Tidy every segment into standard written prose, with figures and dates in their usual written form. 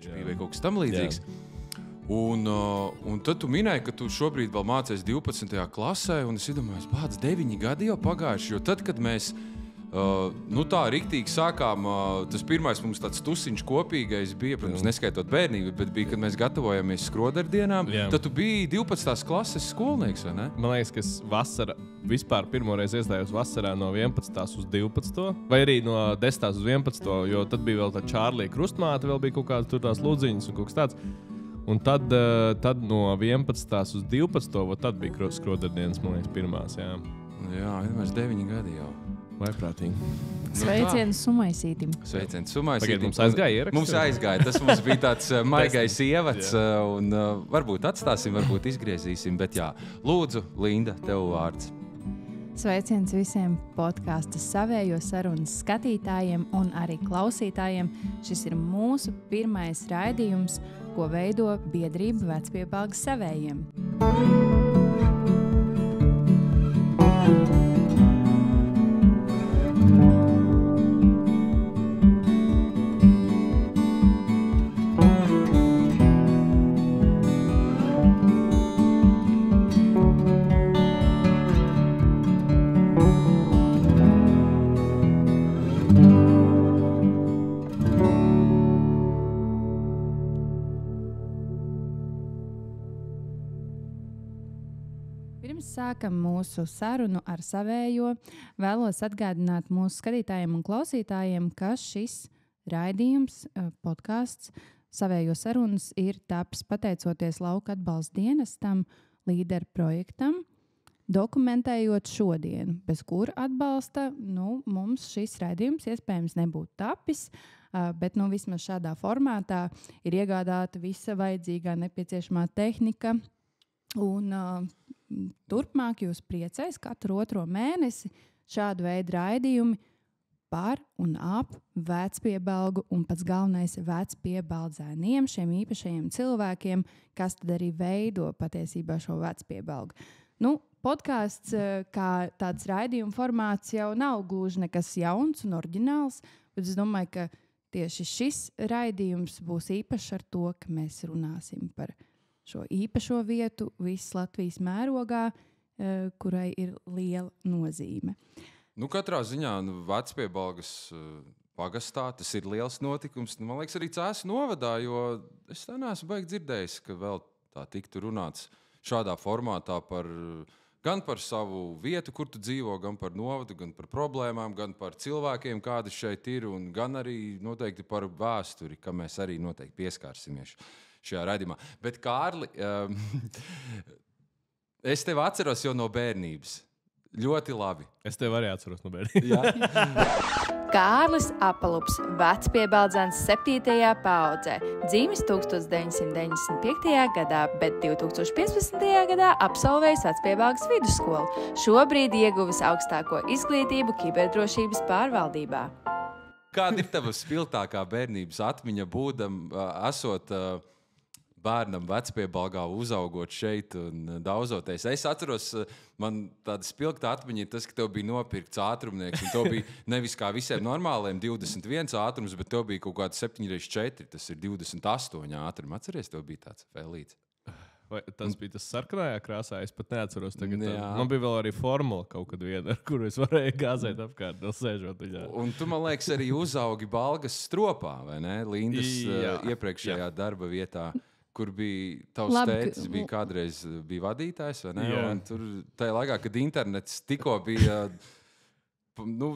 viņš bija vai kaut kas tam līdzīgs. Un tad tu minēji, ka tu šobrīd vēl mācies 12. klasē, un es iedomājos, pats 9 gadi jau pagājuši, jo tad, kad mēs tā riktīgi sākām, tas pirmais mums tāds tusiņš kopīgais bija, protams, neskaitot bērnību, bet bija, kad mēs gatavojamies skrodardienām, tad tu biji 12. klases skolnieks, vai ne? Man liekas, ka es vispār pirmoreiz iestājos vasarā no 11. uz 12. vai arī no 10. uz 11. jo tad bija vēl tā Čārlija krustmāte, vēl bija kaut kādas tur tās lūdziņas un kaut kas tāds. Un tad no 11. uz 12. tad bija skrodardienas, man liekas, pirmās, jā. Jā, mēs 9 gadi jau. Vaiprātīgi. Sveiciens Sumaisītim. Sveiciens Sumaisītim. Tagad mums aizgāja ieraksts. Mums aizgāja. Tas mums bija tāds maigais ievads. Un varbūt atstāsim, varbūt izgriezīsim. Bet jā, lūdzu, Linda, tev vārds. Sveiciens visiem podkāstu Savējo sarunas skatītājiem un arī klausītājiem. Šis ir mūsu pirmais raidījums, ko veido biedrība Vecpiebalgas savējiem. Sākam mūsu sarunu ar savējo. Vēlos atgādināt mūsu skatītājiem un klausītājiem, ka šis raidījums, podcasts Savējo sarunas ir tapis pateicoties Lauka atbalsta dienestam, līderu projektam, dokumentējot šodienu, bez kura atbalsta mums šis raidījums iespējams nebūtu tapis, bet vismaz šādā formātā ir iegādāta visa vajadzīgā nepieciešamā tehnika. Un turpmāk jūs priecēs katru otro mēnesi šādu veidu raidījumi par un ap Vecpiebalgu un pats galvenais vecpiebaldzēniem, šiem īpašajiem cilvēkiem, kas tad arī veido patiesībā šo Vecpiebalgu. Podkāsts kā tāds raidījuma formāts jau nav gluži nekas jauns un oriģināls, bet es domāju, ka tieši šis raidījums būs īpašs ar to, ka mēs runāsim par šo īpašo vietu visas Latvijas mērogā, kurai ir liela nozīme. Katrā ziņā Vecpiebalgas pagastā tas ir liels notikums. Man liekas, arī Cēsu novadā, jo es tā neesmu baigi dzirdējis, ka vēl tā tiktu runāts šādā formātā gan par savu vietu, kur tu dzīvo, gan par novadu, gan par problēmām, gan par cilvēkiem, kādi šeit ir, un gan arī noteikti par vēsturi, kam mēs arī noteikti pieskārsimies šajā raidījumā. Bet, Kārli, es tevi atceros jau no bērnības. Ļoti labi. Es tevi arī atceros no bērnības. Kārlis Apalups, Vecpiebaldzēns 7. paaudzē, dzimis 1995. gadā, bet 2015. gadā absolvējis Vecpiebalgas vidusskolu. Šobrīd ieguvis augstāko izglītību kiberdrošības pārvaldībā. Kāda ir tava spilgtākā bērnības atmiņa esot bērnam Vecpiebalgā, uzaugot šeit un daudzoties? Es atceros, man tāda spilgta atmiņa ir tas, ka tev bija nopirkts ātrumnieks, un tev bija nevis kā visiem normāliem 21 ātrums, bet tev bija kaut kāds 7x4, tas ir 28 ātrumi. Atceries, tev bija tāds fēlīts? Vai tas bija tas sarkanajā krāsā? Es pat neatceros. Man bija vēl arī formula kaut kad viena, ar kuru es varēju gāzēt apkārt, vēl sēžot viņā. Un tu, man liekas, arī uzaugi Balgas stropā, vai ne? Lindas iepriekšējā darba vietā, kur bija tavs tētis, bija kādreiz bija vadītājs, vai ne? Un tur tajā laikā, kad internets tikko bija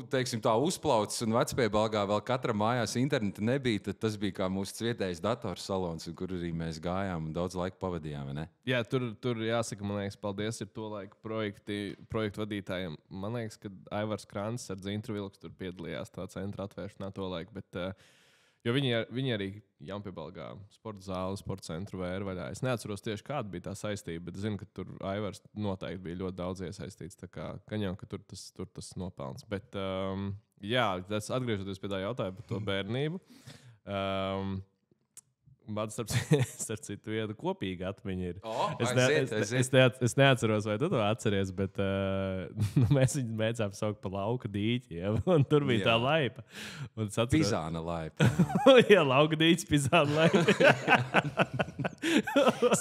teiksim tā, uzplaucis un Vecpiebalgā vēl katra mājās interneta nebija, tad tas bija kā mūsu vietējais datorsalons, kur arī mēs gājām un daudz laika pavadījām, vai ne? Jā, tur jāsaka, man liekas, paldies ir to laiku projektu vadītājiem. Man liekas, ka Aivars Krants ar Dzintru Vilks tur piedalījās tā centra atvēršanā to laiku, bet jo viņi arī Jaunpiebalgā sporta zāli, sporta centru vēra vaļā. Es neatceros tieši, kāda bija tā saistība, bet es zinu, ka tur Aivars noteikti bija ļoti daudz iesaistīts. Tā kā gaņau, ka tur tas nopelns. Bet, atgriežoties pie tā jautājuma par to bērnību. man starp citu vienu kopīgu atmiņu ir. Es neatceros, vai tu to atceries, bet mēs viņu mēdzām saukt par lauka dīķi, ja? Un tur bija tā laipa. Pizāna laipa. Jā, lauka dīķis, pizāna laipa.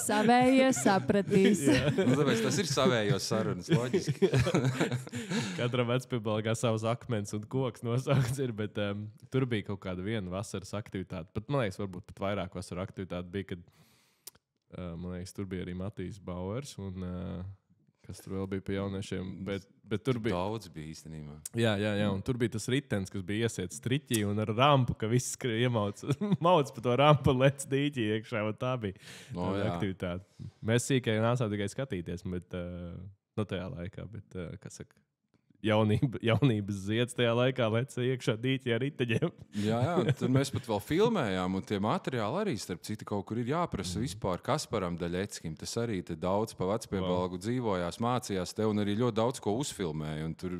Savējie sapratīs. Tāpēc tas ir savējos sarunas, loģiski. Katram vecpiebalgā savs akmens un koks nosaukts ir, bet tur bija kaut kāda viena vasaras aktivitāte. Pat, man liekas, varbūt pat vairāk vasaras aktivitāte bija, kad, man liekas, tur bija arī Matīs Bauers un kas tur vēl bija pie jauniešiem, bet tur bija... Daudz bija īstenībā. Jā, un tur bija tas ritens, kas bija iesiet striķī un ar rampu, ka viss iemauc pa to rampu un lec dīķī iekšā, un tā bija aktivitāte. Mēs sīkai nācām tikai skatīties, bet tajā laikā, bet, kas saka, jaunības zieds tajā laikā leca iekšā dīķi ar riteņiem. Jā, tad mēs pat vēl filmējām, un tie materiāli arī, starp citu, kaut kur ir jāprasa vispār Kasparam Daļeckim. Tas arī te daudz pa vecpiebalgu dzīvojās, mācījās te, un arī ļoti daudz ko uzfilmēja. Un tur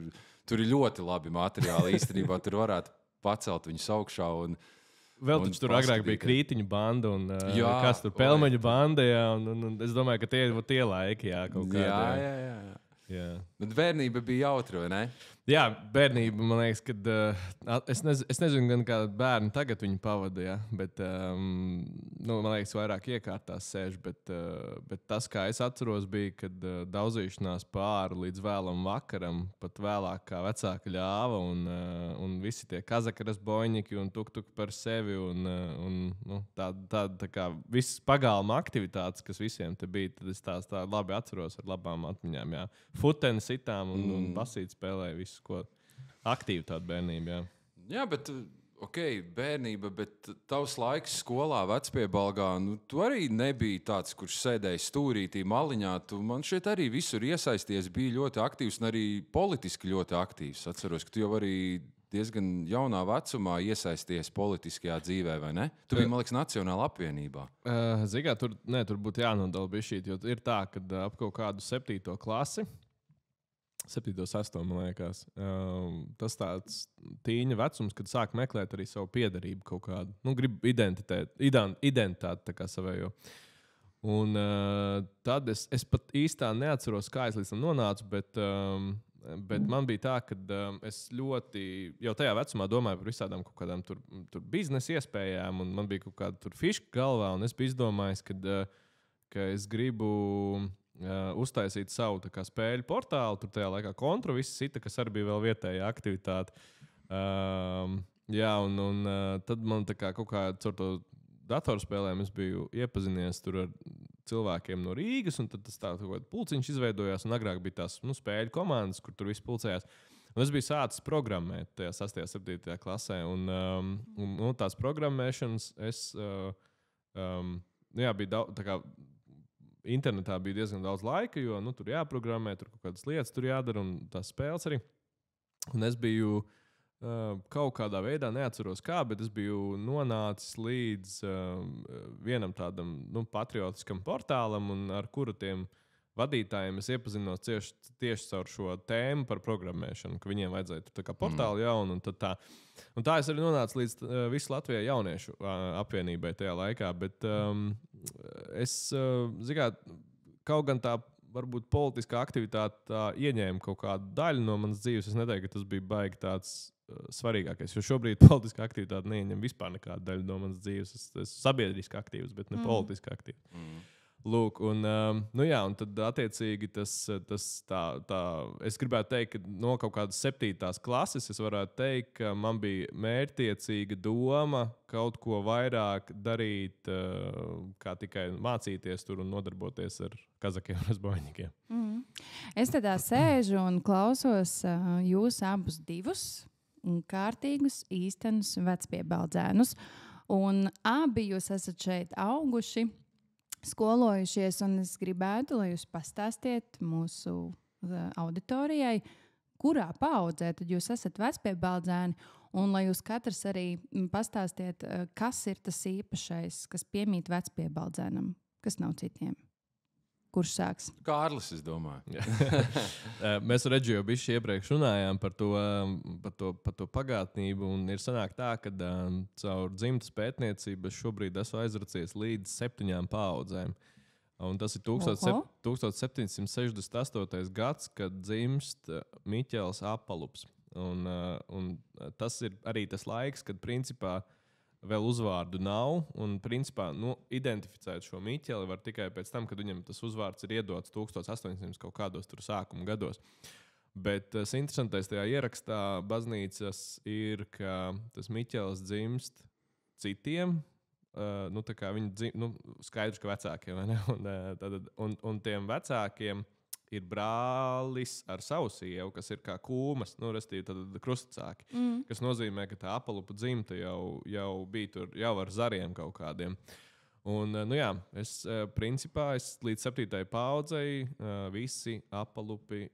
ir ļoti labi materiāli īstenībā, tur varētu pacelt viņus augšā. Vēl taču tur agrāk bija krītiņu banda un kas tur pelmeņu banda, jā, un es domāju, ka tie laiki, jā, kaut kādā. Jā. Bet bērnība bija jautra, vai ne? Jā, bērnība, man liekas, kad es nezinu, gan kā bērni tagad viņu pavada, ja, bet, man liekas, vairāk iekārtās sēž, bet tas, kā es atceros, bija, kad daudzīšanās pāri līdz vēlam vakaram, pat vēlāk kā vecāka ļāva, un visi tie kazakaras boņņiki un tuk par sevi, un tā kā visas pagalma aktivitātes, kas visiem te bija, tad es tā labi atceros ar labām atmiņām, jā. Futeni sitām un basīt spēlēja visu, ko aktīvi tāda bērnība, jā. Jā, bet, bērnība, bet tavs laiks skolā, vecpiebalgā, tu arī nebija tāds, kurš sēdēja stūrītī maliņā. Tu man šeit arī visur iesaisties, bija ļoti aktīvs un arī politiski ļoti aktīvs. Atceros, ka tu jau arī diezgan jaunā vecumā iesaisties politiskajā dzīvē, vai ne? Tu biji, man liekas, Nacionāla apvienībā. Zigā, tur būtu jānodala bišķīt, jo ir tā, ka ap kaut kādu 7. klasi, 7. 8. man liekas. Tas tāds tīņa vecums, kad sāk meklēt arī savu piederību kaut kādu. Grib identitāti tā kā savējo. Un tad es pat īstā neatceros, kā es līdz tam nonācu, bet man bija tā, ka es ļoti jau tajā vecumā domāju par visādām kaut kādām tur biznesa iespējām, un man bija kaut kāda tur fiška galvā, un es biju izdomājis, ka es gribu uztaisīt savu kā, spēļu portālu, tur tajā laikā kontra, viss cita, kas arī bija vēl vietēja aktivitāte. Jā, un tad man tā kā kaut kā caur to datorspēlēm es biju iepazinies tur ar cilvēkiem no Rīgas, un tad tas tā kaut kāds pulciņš izveidojās, un agrāk bija tās spēļu komandas, kur tur viss pulcējās. Un es biju sācis programmēt tajā 6. 7. klasē, un tās programmēšanas bija daudz, tā kā internetā bija diezgan daudz laika, jo tur jāprogrammē, tur kaut kādas lietas tur jādara, un tās spēles arī. Un es biju kaut kādā veidā, neatceros kā, bet es biju nonācis līdz vienam tādam patriotiskam portālam, un ar kuru tiem vadītājiem es iepazinos tieši caur šo tēmu par programmēšanu, ka viņiem vajadzēja tur tā kā portālu jaunu, un tad tā. Un tā es arī nonācu līdz visu Latvijai jauniešu apvienībai tajā laikā, bet kaut gan tā varbūt politiskā aktivitāte ieņēma kaut kādu daļu no manas dzīves. Es neteiktu, ka tas bija baigi tāds svarīgākais, jo šobrīd politiskā aktivitāte neieņem vispār nekādu daļu no manas dzīves. Es esmu sabiedriski aktīvs, bet ne politiski aktīvs. Lūk, un tad attiecīgi es gribētu teikt, ka no kaut kādas 7. klases es varētu teikt, ka man bija mērķtiecīga doma kaut ko vairāk darīt, kā tikai mācīties tur un nodarboties ar kazakiem un razboņņikiem. Es tādā sēžu un klausos jūs abus divus un kārtīgus īstenus vecpiebaldzēnus. Un abi jūs esat šeit auguši, skolojušies, un es gribētu, lai jūs pastāstiet mūsu auditorijai, kurā paaudzē tad jūs esat vecpiebaldzēni, un lai jūs katrs arī pastāstiet, kas ir tas īpašais, kas piemīt vecpiebaldzēnam, kas nav citiem. Kurš sāks? Kārlis, es domāju. Mēs ar Reģiju jau bišķi iepriekš runājām par to pagātnību. Un ir sanāk tā, ka caur dzimtas pētniecību es šobrīd esmu aizracies līdz 7 paudzēm. Un tas ir 1768. gads, kad dzimst Miķels Apalups. Un tas ir arī tas laiks, kad principā vēl uzvārdu nav. Un, principā, identificēt šo Miķeli var tikai pēc tam, kad viņam tas uzvārds ir iedots 1800 kaut kādos sākuma gados. Bet tas interesantais tajā ierakstā baznīcas ir, ka tas Miķels dzimst citiem. Tā kā viņi skaidrs, ka vecākiem, vai ne? Un tiem vecākiem ir brālis ar savu sievu, kas ir kā kūmas, respektīvi krustacāki. Kas nozīmē, ka tā Apalupu dzimta jau bija tur, jau ar zariem kaut kādiem. Un, es līdz 7. paudzei visi Apalupi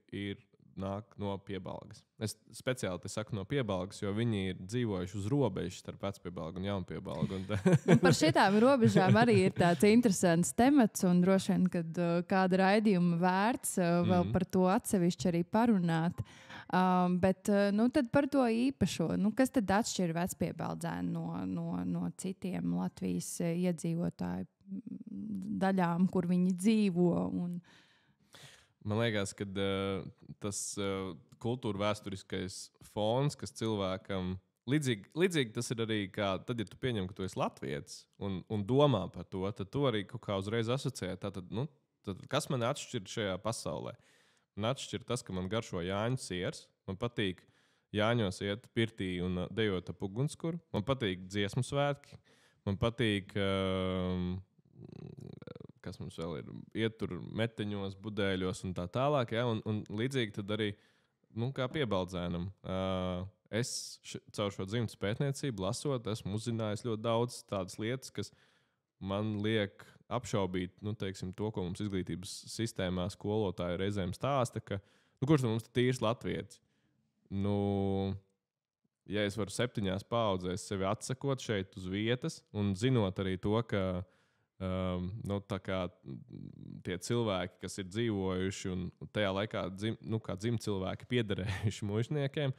nāk no Piebalgas. Es speciāli saku no Piebalgas, jo viņi ir dzīvojuši uz robežas starp Vecpiebalgu un Jaunpiebalgu. Un par šitām robežām arī ir tāds interesants temats, un droši vien, kad kāda raidījuma vērts vēl par to atsevišķi arī parunāt. Bet tad par to īpašo. Kas tad atšķir Vecpiebaldzēnu no citiem Latvijas iedzīvotāju daļām, kur viņi dzīvo? Man liekas, ka tas kultūra vēsturiskais fons, kas cilvēkam līdzīgi tas ir arī, kā tad, ja tu pieņem, ka tu esi latvietis un domā par to, tad tu arī kaut kā uzreiz asociē. Tad, kas man atšķir šajā pasaulē? Man atšķir tas, ka man garšo Jāņu siers. Man patīk Jāņos iet pirtī un dejot ap ugunskura. Man patīk dziesmu svētki. Man patīk... kas mums vēl ir, iet tur meteņos, budēļos un tā tālāk. Ja? Un līdzīgi tad arī, kā Piebaldzēnam, es caur šo dzimtas pētniecību lasot, esmu uzzinājis ļoti daudz tādas lietas, kas man liek apšaubīt, to, ko mums izglītības sistēmā skolotāji reizēm stāsta, ka, kurš mums tīrs latvietis? Ja es varu 7 paudzēs sevi atsakot šeit uz vietas un zinot arī to, ka tā kā tie cilvēki, kas ir dzīvojuši un tajā laikā kā dzimti cilvēki piederējuši mužniekiem,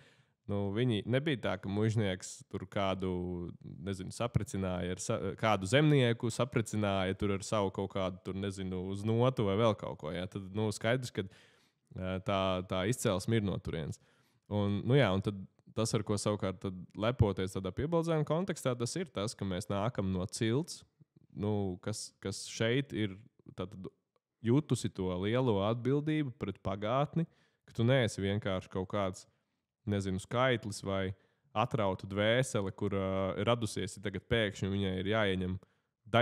viņi nebija tā, ka mužnieks tur kādu, saprecināja ar kādu zemnieku, saprecināja tur ar savu kaut kādu, tur, uz notu vai vēl kaut ko. Ja? Tad skaidrs, ka tā izcelsme ir no turienes. Un tad tas, ar ko savukārt lepoties tādā Piebaldzēnu kontekstā, tas ir tas, ka mēs nākam no cilts, kas šeit ir jutusi to lielo atbildību pret pagātni, ka tu neesi vienkārši kaut kāds, skaitlis vai atrauta dvēsele, kur radusies tagad pēkšņi, viņai ir jāieņem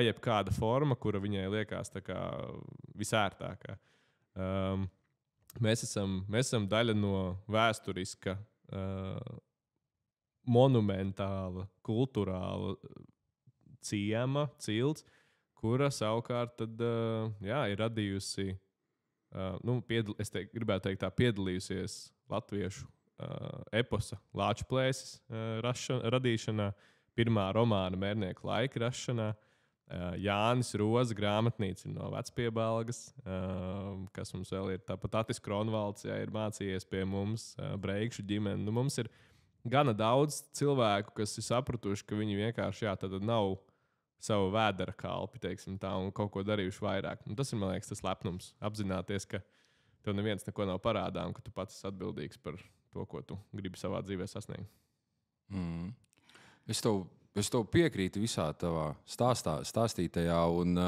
jebkāda forma, kura viņai liekas tā kā visērtākā. Mēs esam daļa no vēsturiska, monumentāla, kulturāla ciema, cilts, kura savukārt tad, ir radījusi, gribētu teikt tā, piedalījusies latviešu eposa Lāču plēsis radīšanā, pirmā romāna Mērnieku laika rašanā. Jānis Roza grāmatnīca no Vecpiebalgas, kas mums vēl ir tāpat Atis Kronvalds, ir mācījies pie mums, Breikšu ģimene. Mums ir gana daudz cilvēku, kas ir sapratuši, ka viņi vienkārši nav savu vēdera kalpi, teiksim tā, un kaut ko darījuši vairāk. Tas ir, man liekas, tas lepnums. Apzināties, ka tev neviens neko nav parādā un ka tu pats esi atbildīgs par to, ko tu gribi savā dzīvē sasniegt. Es tev piekrītu visā tavā stāstītajā. Un,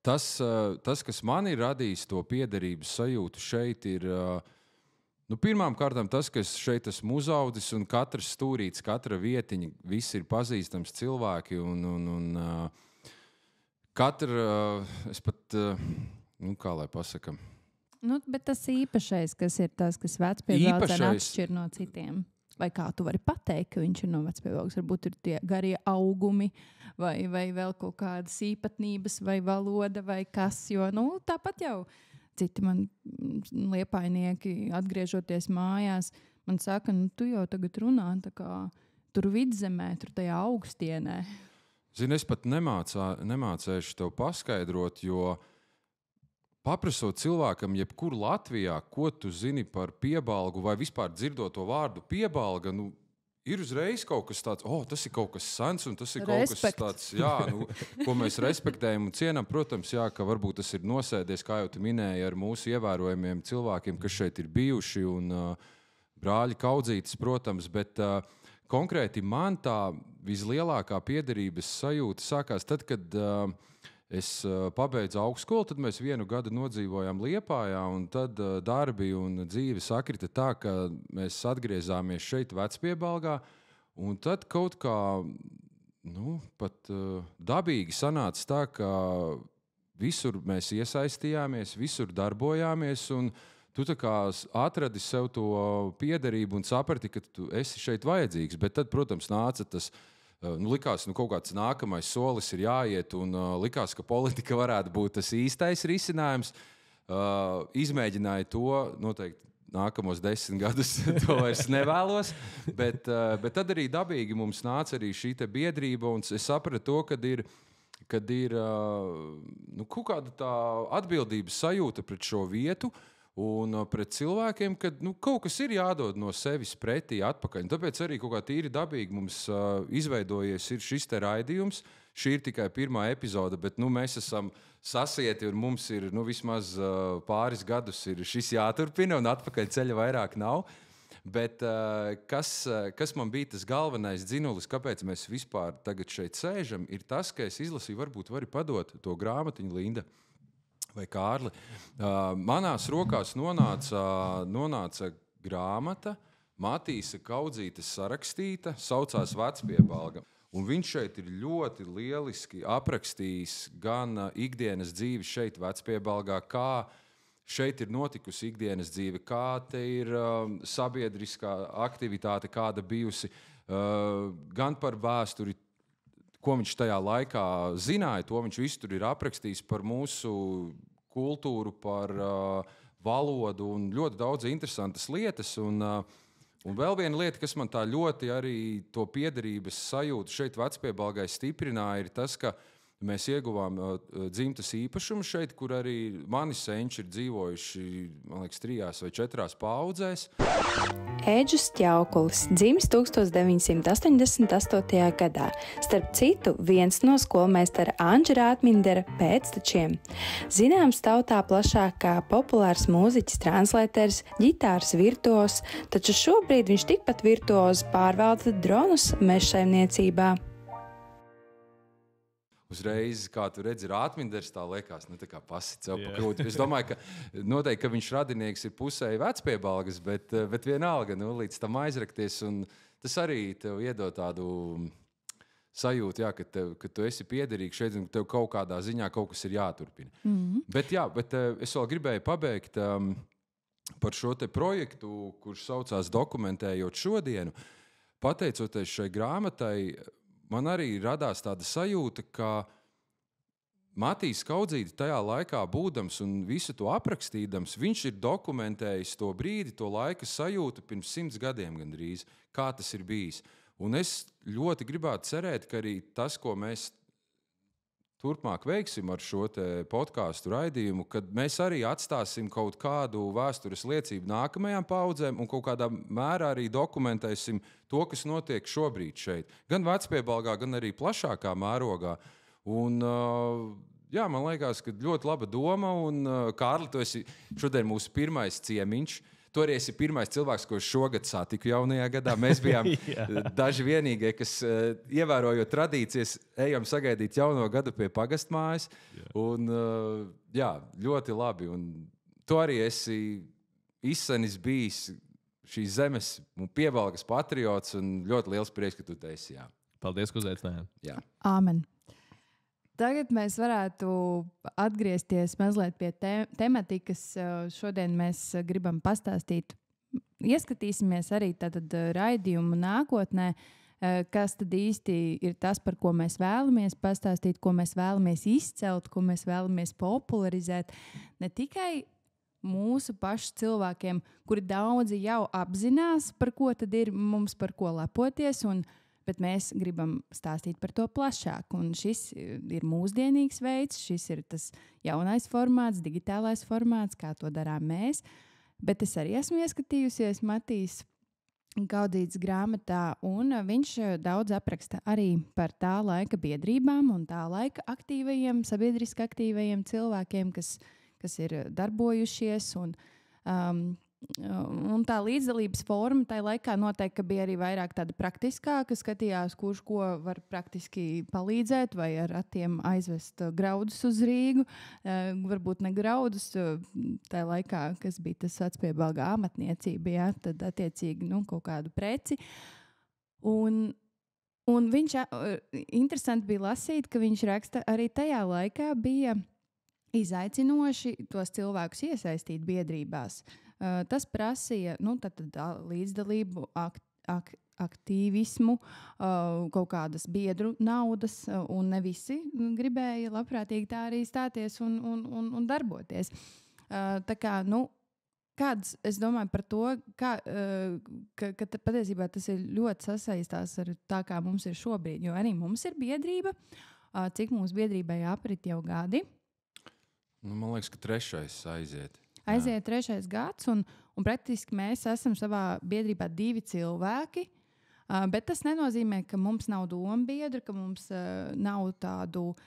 tas, kas man ir radījis to piederības sajūtu šeit, ir pirmām kārtām tas, ka es šeit esmu uzaudzis un katrs stūrītis, katra vietiņa, visi ir pazīstams cilvēki. Un katra, es pat, kā lai pasakam. Bet tas īpašais, kas ir tas, kas Vecpiebaldzēnu atšķir no citiem. Vai kā tu vari pateikt, ka viņš ir no Vecpiebalgas? Varbūt ir tie garie augumi vai vēl kaut kādas īpatnības vai valoda vai kas. Jo tāpat jau citi man liepainieki atgriežoties mājās, man saka, tu jau tagad runā tā kā tur vidzemē, tur tajā augstienē. Zini, es pat nemācēšu tev paskaidrot, jo paprasot cilvēkam, jebkur Latvijā, ko tu zini par piebalgu vai vispār dzirdot to vārdu piebalga, ir uzreiz kaut kas tāds, tas ir kaut kas sens un tas ir kaut kas tāds, ko mēs respektējam un cienam. Protams, ka varbūt tas ir nosēdies, kā jau tu minēji, ar mūsu ievērojamiem cilvēkiem, kas šeit ir bijuši un brāļi kaudzītis, protams, bet konkrēti man tā vislielākā piederības sajūta sākās tad, kad es pabeidzu augstskolu, tad mēs 1 gadu nodzīvojām Liepājā, un tad darbi un dzīve sakrita tā, ka mēs atgriezāmies šeit Vecpiebalgā, un tad kaut kā, pat dabīgi sanāca tā, ka visur mēs iesaistījāmies, visur darbojāmies, un tu tā kā atradi sev to piederību un saprati, ka tu esi šeit vajadzīgs, bet tad, protams, nāca tas likās, kaut kāds nākamais solis ir jāiet, un likās, ka politika varētu būt tas īstais risinājums. Izmēģināju to, noteikti nākamos 10 gadus to vairs nevēlos, bet tad arī dabīgi mums nāca arī šī te biedrība, un es sapratu to, kad ir kaut kāda tā atbildības sajūta pret šo vietu, un pret cilvēkiem, ka kaut kas ir jādod no sevis pretī atpakaļ. Tāpēc arī kaut kā tīri dabīgi mums izveidojies šis te raidījums. Šī ir tikai 1. epizode, bet mēs esam sasieti un mums ir vismaz pāris gadus ir šis jāturpina un atpakaļ ceļa vairāk nav. Bet kas man bija tas galvenais dzinulis, kāpēc mēs vispār tagad šeit sēžam, ir tas, ka es izlasīju, varbūt vari padot to grāmatiņu, Linda vai Kārli. Manās rokās nonāca grāmata, Matīsa Kaudzītes sarakstīta, saucās Vecpiebalga. Un viņš šeit ir ļoti lieliski aprakstījis gan ikdienas dzīvi šeit Vecpiebalgā, kā šeit ir notikusi ikdienas dzīve, kā te ir sabiedriskā aktivitāte, kāda bijusi, gan par vēsturi, ko viņš tajā laikā zināja, to viņš visu tur ir aprakstījis par mūsu kultūru, par valodu un ļoti daudz interesantas lietas. Un vēl viena lieta, kas man tā ļoti arī to piederības sajūtu šeit Vecpiebalgai stiprināja, ir tas, ka mēs ieguvām dzimtas īpašumu šeit, kur arī mani senči ir dzīvojuši, man liekas, 3 vai 4 paudzēs. Ēģus Ķaukulis dzimis 1988. gadā. Starp citu, viens no skolmeistara Andžera Atmindera pēctečiem. Zināms tautā plašāk kā populārs mūziķis, translēters, ģitāras virtuos, taču šobrīd viņš tikpat virtuozi pārvalda dronus mežsaimniecībā. Uzreiz, kā tu redzi, ir Atminders, tā liekas, tā kā pasit sev pa krūti. Es domāju, ka noteikti, ka viņš radinieks ir pusēji Vecpiebalgas, bet vienalga, līdz tam aizrakties, un tas arī tev iedod tādu sajūtu, ka tu esi piederīgs šeit, un tev kaut kādā ziņā kaut kas ir jāturpina. Bet es vēl gribēju pabeigt par šo te projektu, kurš saucās Dokumentējot šodienu. Pateicoties šai grāmatai, man arī radās tāda sajūta, ka Matīs Kaudzīte tajā laikā būdams un visu to aprakstīdams, viņš ir dokumentējis to brīdi, to laika sajūtu pirms 100 gadiem gandrīz, kā tas ir bijis. Un es ļoti gribētu cerēt, ka arī tas, ko mēs turpmāk veiksim ar šo te podcastu raidījumu, kad mēs arī atstāsim kaut kādu vēstures liecību nākamajām paudzēm un kaut kādā mērā arī dokumentēsim to, kas notiek šobrīd šeit. Gan Vecpiebalgā, gan arī plašākā mērogā. Un, man liekas, ka ļoti laba doma. Un, Kārli, tu esi šodien mūsu pirmais ciemiņš. Tu arī esi pirmais cilvēks, ko šogad satiku jaunajā gadā. Mēs bijām daži vienīgie, kas, ievērojot tradīcijas, ejam sagaidīt jauno gadu pie pagastmājas. Un, ļoti labi. Un tu arī esi izsenis bijis šīs zemes un Piebalgas patriots, un ļoti liels prieks, ka tu te esi. Jā. Paldies, ka uzaicinājāt. Āmen. Tagad mēs varētu atgriezties mazliet pie tematikas. Šodien mēs gribam pastāstīt, ieskatīsimies arī tātad raidījumu nākotnē, kas tad īsti ir tas, par ko mēs vēlamies pastāstīt, ko mēs vēlamies izcelt, ko mēs vēlamies popularizēt. Ne tikai mūsu pašu cilvēkiem, kuri daudzi jau apzinās, par ko tad ir mums par ko lepoties, un Bet mēs gribam stāstīt par to plašāk. Un šis ir mūsdienīgs veids, šis ir tas jaunais formāts, digitālais formāts, kā to darām mēs. Bet es arī esmu ieskatījusies Matīs Gaudītes grāmatā, un viņš daudz apraksta arī par tā laika biedrībām un tā laika aktīvajiem, sabiedriski aktīvajiem cilvēkiem, kas ir darbojušies. Un tā līdzdalības forma tajā laikā noteikti bija arī vairāk tāda praktiskāka, skatījās, kurš ko var praktiski palīdzēt, vai ar ratiem aizvest graudus uz Rīgu. Varbūt ne graudus tajā laikā, kas bija tas vecpiebalga amatniecība, ja? Tad attiecīgi kaut kādu preci. Un viņš interesanti bija lasīt, ka viņš raksta arī tajā laikā bija izaicinoši tos cilvēkus iesaistīt biedrībās. Tas prasīja līdzdalību, aktīvismu, kaut kādas biedru naudas, un ne visi gribēja labprātīgi tā arī stāties un darboties. Tā kā, kāds, es domāju par to, ka patiesībā tas ir ļoti sasaistās ar tā, kā mums ir šobrīd, jo arī mums ir biedrība, cik mūsu biedrībai aprit jau gadi. Man liekas, ka 3. aiziet. Aiziet 3. gads, un praktiski mēs esam savā biedrībā 2 cilvēki. Bet tas nenozīmē, ka mums nav dombiedru, ka mums nav tādu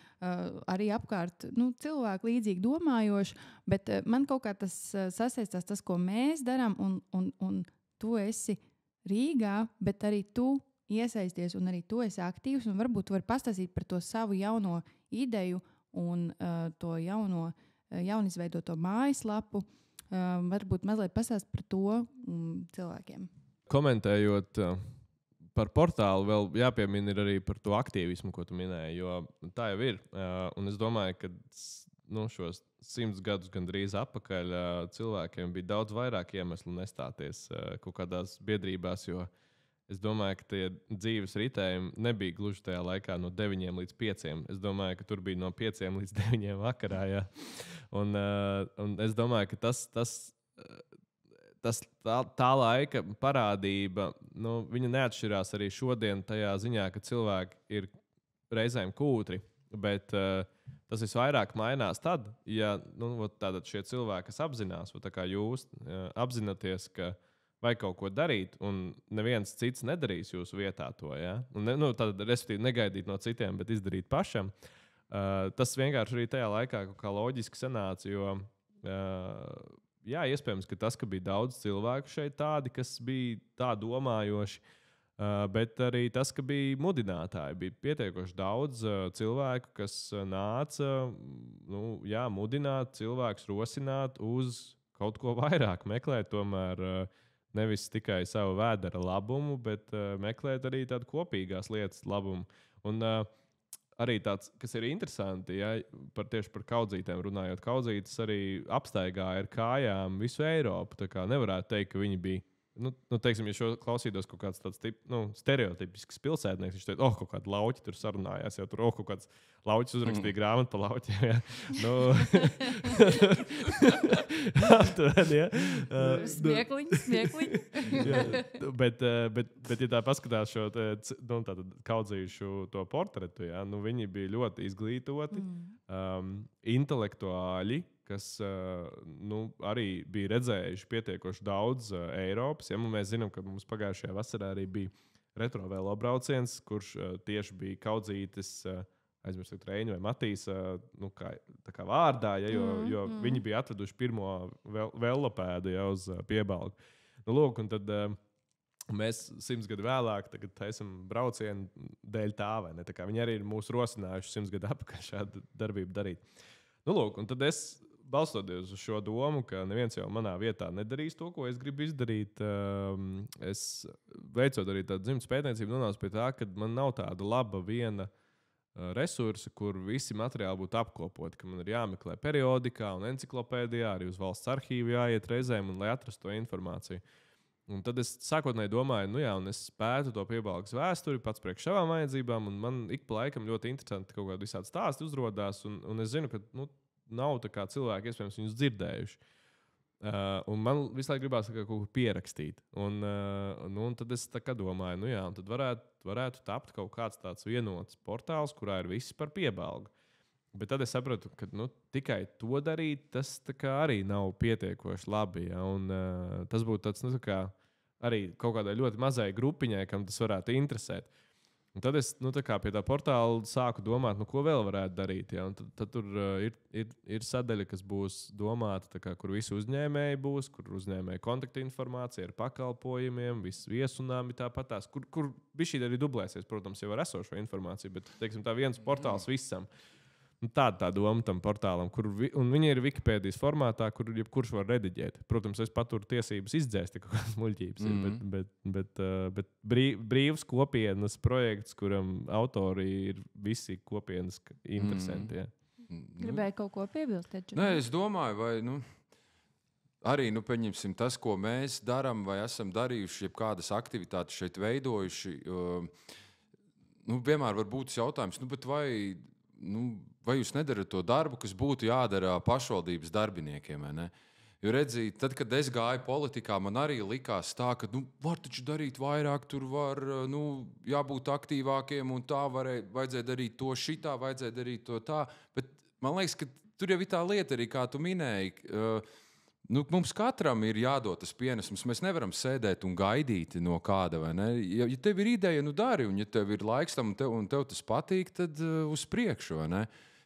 arī apkārt cilvēku līdzīgi domājošu. Bet man kaut kā tas sasaistās, tas, ko mēs darām, un tu esi Rīgā, bet arī tu iesaisties, un arī tu esi aktīvs. Un varbūt tu vari pastāstīt par to savu jauno ideju un to jaunizveidoto mājaslapu. Varbūt mazliet pastāst par to cilvēkiem. Komentējot par portālu, vēl jāpiemina ir arī par to aktīvismu, ko tu minēji, jo tā jau ir. Un es domāju, ka šos 100 gadus gandrīz atpakaļ cilvēkiem bija daudz vairāk iemeslu nestāties kaut kādās biedrībās, jo es domāju, ka tie dzīves ritējumi nebija gluži tajā laikā no 9 līdz 5. Es domāju, ka tur bija no 5 līdz 9 vakarā. Jā. Un es domāju, ka tā laika parādība, viņa neatšķirās arī šodien tajā ziņā, ka cilvēki ir reizēm kūtri, bet tas visvairāk mainās tad, ja tātad šie cilvēki, kas apzinās, tā kā jūs apzināties, ka vajag kaut ko darīt, un neviens cits nedarīs jūsu vietā to. Ja? Tad, respektīvi, negaidīt no citiem, bet izdarīt pašam. Tas vienkārši arī tajā laikā kaut kā loģiski sanāca, jo iespējams, ka tas, ka bija daudz cilvēku šeit tādi, kas bija tā domājoši, bet arī tas, ka bija mudinātāji. Bija pietiekoši daudz cilvēku, kas nāca mudināt cilvēkus, rosināt uz kaut ko vairāk, meklēt tomēr nevis tikai savu vēdera labumu, bet meklēt arī tādu kopīgās lietas labumu. Un arī tāds, kas ir interesanti, tieši par kaudzītēm runājot, kaudzītes arī apstaigāja ar kājām visu Eiropu. Tā kā nevarētu teikt, ka viņi bija, teiksim, ja šo klausītos kaut kāds tāds stereotipisks pilsētnieks, viņš teica, kaut kādi lauķi tur sarunājās, jau tur kaut kāds lauķis uzrakstīja grāmatu pa lauķiem. Ja? Smiekliņi. bet, ja tā paskatās šo kaudzījušu to portretu, viņi bija ļoti izglītoti, intelektuāļi, kas arī bija redzējuši pietiekoši daudz Eiropas. Ja, mēs zinām, ka mums pagājušajā vasarā arī bija retrovēlo brauciens, kurš tieši bija kaudzītes, aizmirstot Reini vai Matīs, kā vārdā, jo viņi bija atveduši pirmo velopēdu uz Piebalgu. Lūk, un tad mēs 100 gadu vēlāk taisam braucienu dēļ tā, vai ne? Tā kā viņi arī ir mūs rosinājuši 100 gadu atpakaļ šādu darbību darīt. Lūk, un tad es, balstoties uz šo domu, ka neviens jau manā vietā nedarīs to, ko es gribu izdarīt, es veicot arī tādu dzimtas pētniecību, nonācu pie tā, ka man nav tāda laba viena resursi, kur visi materiāli būtu apkopoti, ka man ir jāmeklē periodikā un enciklopēdijā, arī uz valsts arhīvu jāiet reizēm, un lai atrastu to informāciju. Un tad es sākotnēji domāju, un es pētu to Piebalgas vēsturi pats priekš savām vajadzībām, un man ik pa laikam ļoti interesanti kaut kādi visādi stāsti uzrodās, un es zinu, ka nav tā kā cilvēki iespējams viņus dzirdējuši. Un man visu laiku gribās kaut ko pierakstīt. Un tad es domāju, nu jā, tad varētu tapt kaut kāds tāds vienots portāls, kurā ir viss par piebalgu. Bet tad es sapratu, ka tikai to darīt, tas arī nav pietiekoši labi. Ja? Un, tas būtu tāds, arī kaut kādai ļoti mazai grupiņai, kam tas varētu interesēt. Un tad es pie tā portāla sāku domāt, ko vēl varētu darīt. Ja? Tad tur ir sadaļa, kas būs domāta, kur visi uzņēmēji būs, kur uzņēmēji kontaktinformācija ar pakalpojumiem, viss viesunāmi tāpatās, kur bišķi arī dublēsies, protams, jau ar esošo informāciju, bet teiksim, tā viens portāls visam. Tāda tā doma tam portālam, un viņi ir Wikipēdijas formātā, kur jebkurš var rediģēt. Protams, es paturu tiesības izdzēst kaut kādas muļķības, bet brīvs kopienas projekts, kuram autori ir visi kopienas interesanti. Ja. Gribēju kaut ko piebilst? Nē, es domāju, vai arī pieņemsim tas, ko mēs darām vai esam darījuši, jebkādas aktivitātes šeit veidojuši. Vienmēr var būt jautājums, vai jūs nedarat to darbu, kas būtu jādara pašvaldības darbiniekiem? Jo redziet, tad, kad es gāju politikā, man arī likās tā, ka var taču darīt vairāk, tur var jābūt aktīvākiem, un tā vajadzēja darīt to šitā, vajadzēja darīt to tā. Bet man liekas, ka tur jau ir tā lieta arī, kā tu minēji. Mums katram ir jādod tas pienesums. Mēs nevaram sēdēt un gaidīt no kāda. Ja tev ir ideja, dari, un ja tev ir laiks tam un tev tas patīk, tad uz priekšu.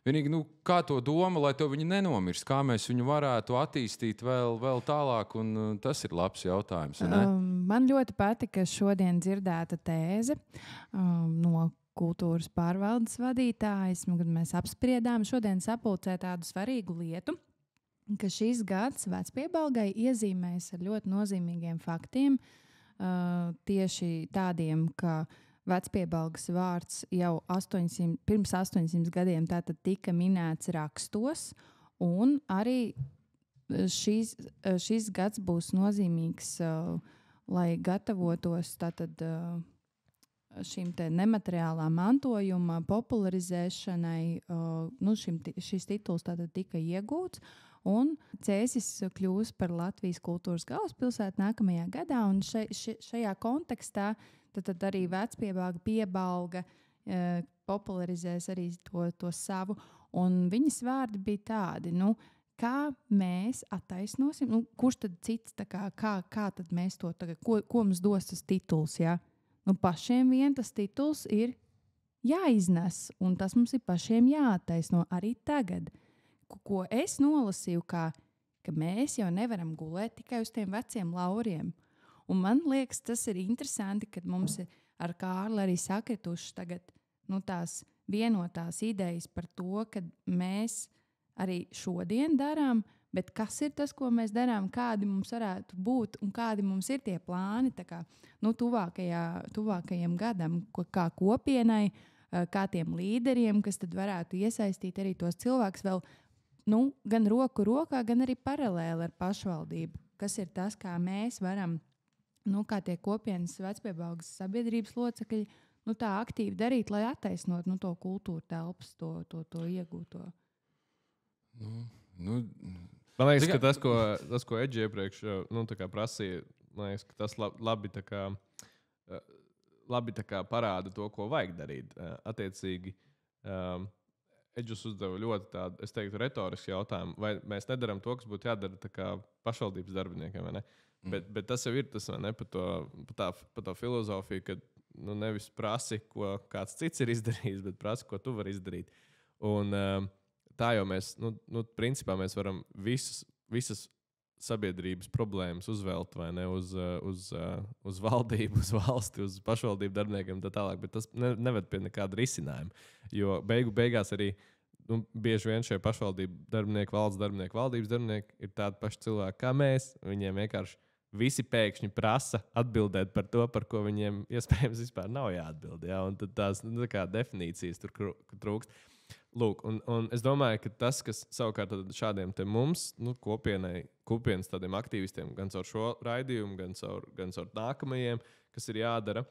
Vienīgi, kā to doma, lai tev viņi nenomirst, kā mēs viņu varētu attīstīt vēl tālāk, un tas ir labs jautājums. Man ļoti patika šodien dzirdēta tēze no kultūras pārvaldes vadītājas, kad mēs apspriedām šodien sapulcē tādu svarīgu lietu, ka šis gads Vecpiebalgai iezīmēs ar ļoti nozīmīgiem faktiem, tieši tādiem, ka Vecpiebalgas vārds jau pirms 800 gadiem tika minēts rakstos, un arī šis gads būs nozīmīgs, lai gatavotos šim nemateriālā mantojuma popularizēšanai. Šis tituls tika iegūts, un Cēsis kļūs par Latvijas kultūras galvaspilsētu nākamajā gadā, un šajā kontekstā tad arī Vecpiebalga popularizēs arī to savu. Un viņas vārdi bija tādi, kā mēs attaisnosim, kurš tad cits, kā tad mēs to tagad, ko mums dos tas tituls, ja? Pašiem vien tas tituls ir jāiznes, un tas mums ir pašiem jāattaisno arī tagad. Ko es nolasīju, ka mēs jau nevaram gulēt tikai uz tiem veciem lauriem. Un man liekas, tas ir interesanti, kad mums ar Kārli arī sakritušas tagad tās vienotās idejas par to, ka mēs arī šodien darām, bet kas ir tas, ko mēs darām, kādi mums varētu būt un kādi mums ir tie plāni tuvākajam gadam, kā kopienai, kā tiem līderiem, kas tad varētu iesaistīt arī tos cilvēkus vēl gan roku rokā, gan arī paralēli ar pašvaldību. Kas ir tas, kā mēs varam, kā tie kopienas Vecpiebalgas sabiedrības locekļi, tā aktīvi darīt, lai attaisnot to kultūra telpas, to iegūto. Man liekas, ka tas, ko Edži iepriekš prasīja, man liekas, ka tas labi parāda to, ko vajag darīt. Attiecīgi, Edžus uzdeva ļoti tādu, es teiktu, retorisku jautājumu, vai mēs nedaram to, kas būtu jādara pašvaldības darbiniekiem, vai ne? Bet tas jau ir tas, vai ne, par to filozofiju, ka nevis prasi, ko kāds cits ir izdarījis, bet prasi, ko tu vari izdarīt. Un tā jau mēs, principā mēs varam visas sabiedrības problēmas uzvelt, vai ne, uz valdību, uz valsti, uz pašvaldību darbiniekiem tā tālāk, bet tas neved pie nekāda risinājuma. Jo beigās arī bieži vien šie pašvaldību darbinieki, valsts darbinieki, valdības darbinieki ir tādi paši cilvēki kā mēs. Viņiem vienkārši visi pēkšņi prasa atbildēt par to, par ko viņiem iespējams vispār nav jāatbild. Ja? Un tad tās definīcijas tur trūkst. Lūk, un es domāju, ka tas, kas savukārt šādiem te mums, kopienas tādiem aktīvistiem, gan caur šo raidījumu, gan caur nākamajiem, kas ir jādara,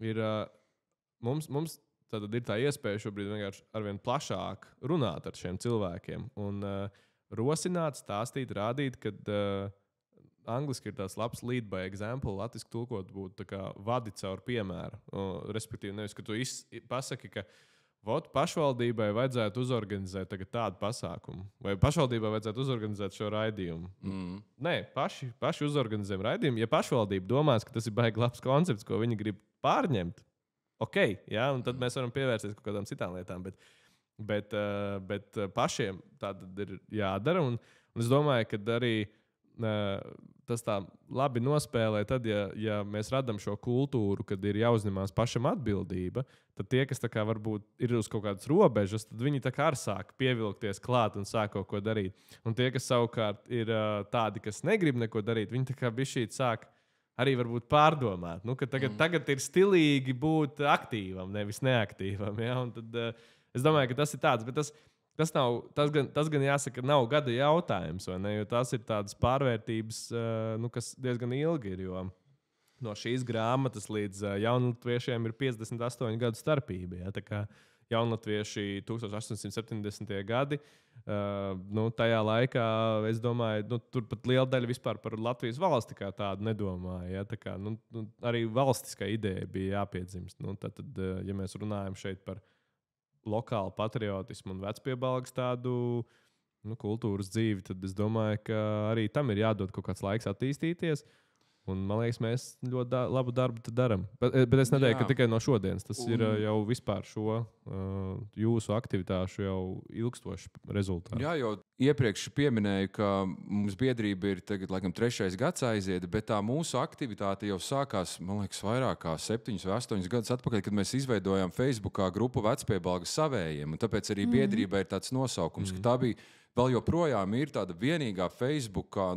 ir mums tad ir tā iespēja šobrīd vienkārši arvien plašāk runāt ar šiem cilvēkiem un rosināt, stāstīt, rādīt, ka angliski ir tāds labs lead by example, latviski tulkot būtu tā kā vadi caur piemēru. Respektīvi, nevis, ka tu pasaki, ka pašvaldībai vajadzētu uzorganizēt tādu pasākumu, vai pašvaldībai vajadzētu uzorganizēt šo raidījumu. Nē, paši uzorganizējam raidījumu. Ja pašvaldība domās, ka tas ir baigi labs koncepts, ko viņi grib pārņemt, ja, un tad mēs varam pievērsties kaut kādām citām lietām. Bet pašiem tā ir jādara. Un es domāju, ka arī tas tā labi nospēlē, tad, ja mēs radām šo kultūru, kad ir jāuzņemās pašam atbildība, tad tie, kas varbūt ir uz kaut kādas robežas, tad viņi arī sāk pievilkties klāt un sāk kaut ko darīt. Un tie, kas savukārt ir tādi, kas negrib neko darīt, viņi bišķīt sāk arī varbūt pārdomāt, ka tagad ir stilīgi būt aktīvam, nevis neaktīvam. Ja? Un tad, es domāju, ka tas ir tāds, bet tas gan jāsaka, nav gada jautājums, vai ne? Jo tās ir tādas pārvērtības, kas diezgan ilgi ir. Jo no šīs grāmatas līdz jaunatviešiem ir 58 gadu starpība. Ja? Tā kā jaunatvieši 1870. gadi, tajā laikā, es domāju, tur pat liela daļa vispār par Latvijas valsti kā tādu nedomāja. Ja? Tā kā, arī valstiskai ideja bija jāpiedzimst. Tad, ja mēs runājam šeit par lokālu patriotismu un vecpiebalgas tādu kultūras dzīvi, tad es domāju, ka arī tam ir jādod kaut kāds laiks attīstīties. Un, man liekas, mēs ļoti labu darbu darām. Bet es nedomāju, ka tikai no šodienas. Tas ir jau vispār šo jūsu aktivitāšu jau ilgstošs rezultāts. Jā, jau iepriekš pieminēju, ka mums biedrība ir tagad, laikam, 3. gads aiziet, bet tā mūsu aktivitāte jau sākās, man liekas, vairāk kā 7 vai 8 gadus atpakaļ, kad mēs izveidojām Facebookā grupu Vecpiebalgas savējiem. Un tāpēc arī biedrībai ir tāds nosaukums, ka tā bija vēl joprojām ir tāda vienīgā Facebookā,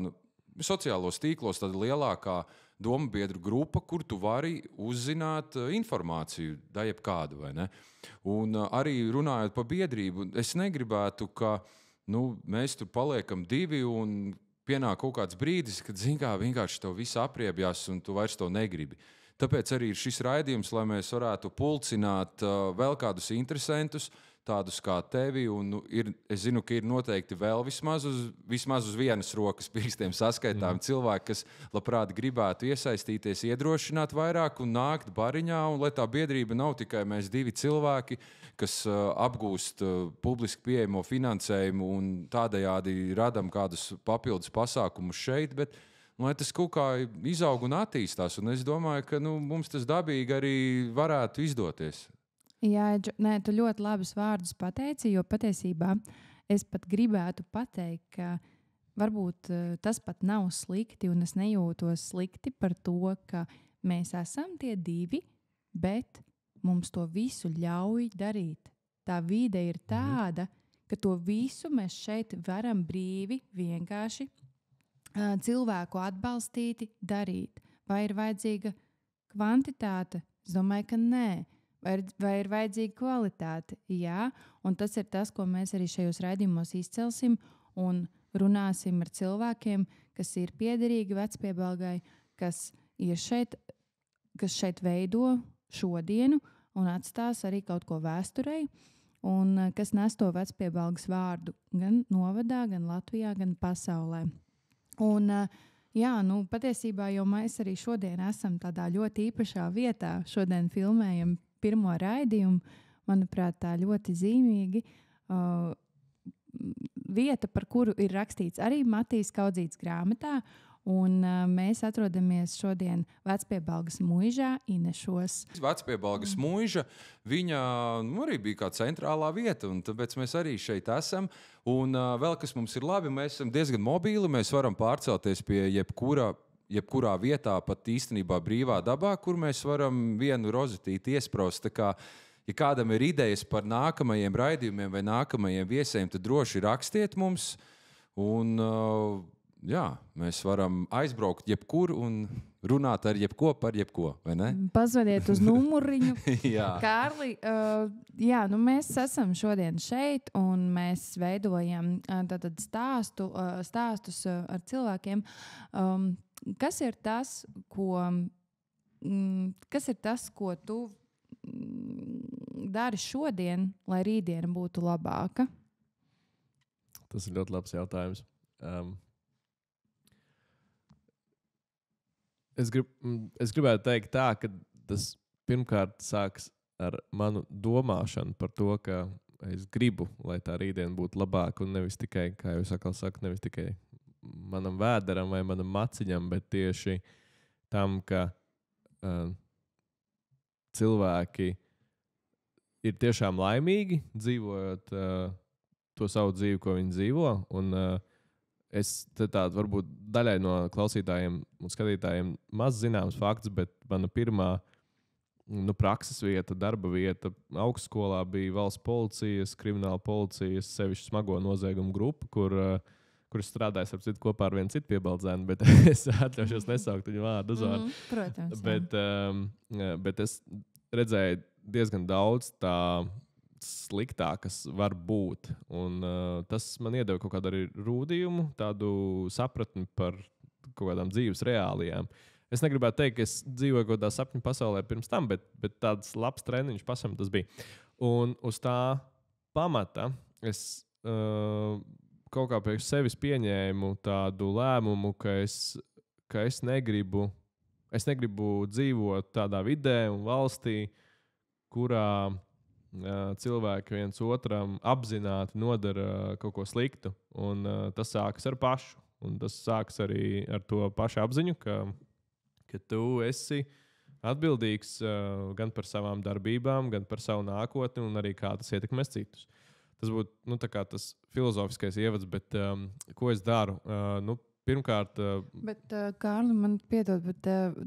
sociālos tīklos tāda lielākā domu biedru grupa, kur tu vari uzzināt informāciju, jebkādu, vai ne? Un arī runājot par biedrību, es negribētu, ka mēs tur paliekam divi un pienāk kaut kāds brīdis, kad vienkārši tev viss apriebjās un tu vairs to negribi. Tāpēc arī ir šis raidījums, lai mēs varētu pulcināt vēl kādus interesantus, tādus kā tevi, un es zinu, ka ir noteikti vēl vismaz uz vienas rokas pirkstiem saskaitām cilvēki, kas labprāt gribētu iesaistīties, iedrošināt vairāk un nākt bariņā, un lai tā biedrība nav tikai mēs divi cilvēki, kas apgūst publiski pieejamo finansējumu un tādējādi radam kādus papildus pasākumus šeit, bet lai tas kaut kā izaug un attīstās, un es domāju, ka mums tas dabīgi arī varētu izdoties. Jā, tu ļoti labus vārdus pateici, jo patiesībā es pat gribētu pateikt, ka varbūt tas pat nav slikti, un es nejūtos slikti par to, ka mēs esam tie divi, bet mums to visu ļauj darīt. Tā vide ir tāda, ka to visu mēs šeit varam brīvi, vienkārši cilvēku atbalstīti darīt. Vai ir vajadzīga kvantitāte? Es domāju, ka nē. Vai ir vajadzīga kvalitāte? Jā, un tas ir tas, ko mēs arī šajos raidījumos izcelsim un runāsim ar cilvēkiem, kas ir piederīgi Vecpiebalgai, kas šeit veido šodienu un atstās arī kaut ko vēsturei, un kas nes to Vecpiebalgas vārdu gan novadā, gan Latvijā, gan pasaulē. Un, jā, patiesībā jau mēs arī šodien esam tādā ļoti īpašā vietā. Šodien filmējam pirmo raidījumu, manuprāt, tā ļoti zīmīgi. Vieta, par kuru ir rakstīts arī Matijas Kaudzītes grāmatā, un mēs atrodamies šodien Vecpiebalgas muižā, Inešos. Vecpiebalgas muiža, viņa arī bija kā centrālā vieta, un tāpēc mēs arī šeit esam. Un vēl kas mums ir labi, mēs esam diezgan mobīli, mēs varam pārcelties pie jebkurā vietā, pat īstenībā brīvā dabā, kur mēs varam vienu rozetīti iespraust. Tā kā, ja kādam ir idejas par nākamajiem raidījumiem vai nākamajiem viesiem, tad droši rakstiet mums. Un, jā, mēs varam aizbraukt jebkur un runāt ar jebko par jebko, vai ne? Pazvaniet uz numuriņu. Kārli, jā, mēs esam šodien šeit, un mēs veidojam stāstus ar cilvēkiem. Kas ir tas, ko tu dari šodien, lai rītdiena būtu labāka? Tas ir ļoti labs jautājums. Es gribētu teikt tā, ka tas pirmkārt sāks ar manu domāšanu par to, ka es gribu, lai tā rītdiena būtu labāka un nevis tikai, kā jūs atkal sakat, nevis tikai manam vēderam vai manam maciņam, bet tieši tam, ka cilvēki ir tiešām laimīgi dzīvojot to savu dzīvi, ko viņi dzīvo. Un es tādu varbūt daļai no klausītājiem un skatītājiem maz zināms fakts, bet mana pirmā prakses vieta, darba vieta augstskolā bija valsts policijas, krimināla policijas, sevišķi smago noziegumu grupa, kur strādāju ar citu kopā ar vienu citu piebaldzēnu, bet es atļaušos nesaukt viņu vārdu uzvārdu. Protams. Bet es redzēju diezgan daudz tā sliktā, kas var būt. Un tas man iedeva kaut kādu arī rūdījumu, tādu sapratni par kaut kādām dzīves reālijām. Es negribētu teikt, ka es dzīvoju kaut kādā sapņu pasaulē pirms tam, bet tāds labs treniņš pašam tas bija. Un uz tā pamata es kaut kā priekš sevis pieņēmu tādu lēmumu, ka es negribu dzīvot tādā vidē un valstī, kurā cilvēki viens otram apzināti nodara kaut ko sliktu. Un tas sākas ar pašu. Un tas sākas arī ar to pašu apziņu, ka tu esi atbildīgs gan par savām darbībām, gan par savu nākotni, un arī kā tas ietekmēs citus. Tas būtu tas filozofiskais ievads, bet ko es daru? Pirmkārt, Bet, Kārli, man piedod, bet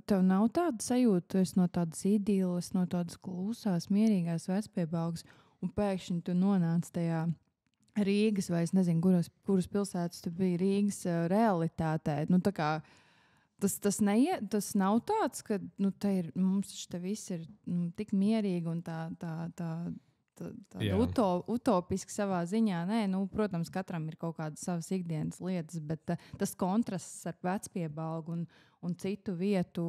tev nav tāda sajūta, tu esi no tādas idīles, no tādas klusās, mierīgās vecpiebalgas, un pēkšņi tu nonāc tajā Rīgas, vai es nezinu, kuras pilsētas tu biji Rīgas realitātē. Tas nav tāds, ka mums te viss ir tik mierīgi un tā utopiski savā ziņā. Nē, protams, katram ir kaut kādas savas ikdienas lietas, bet tas kontrasts ar vecpiebalgu un citu vietu,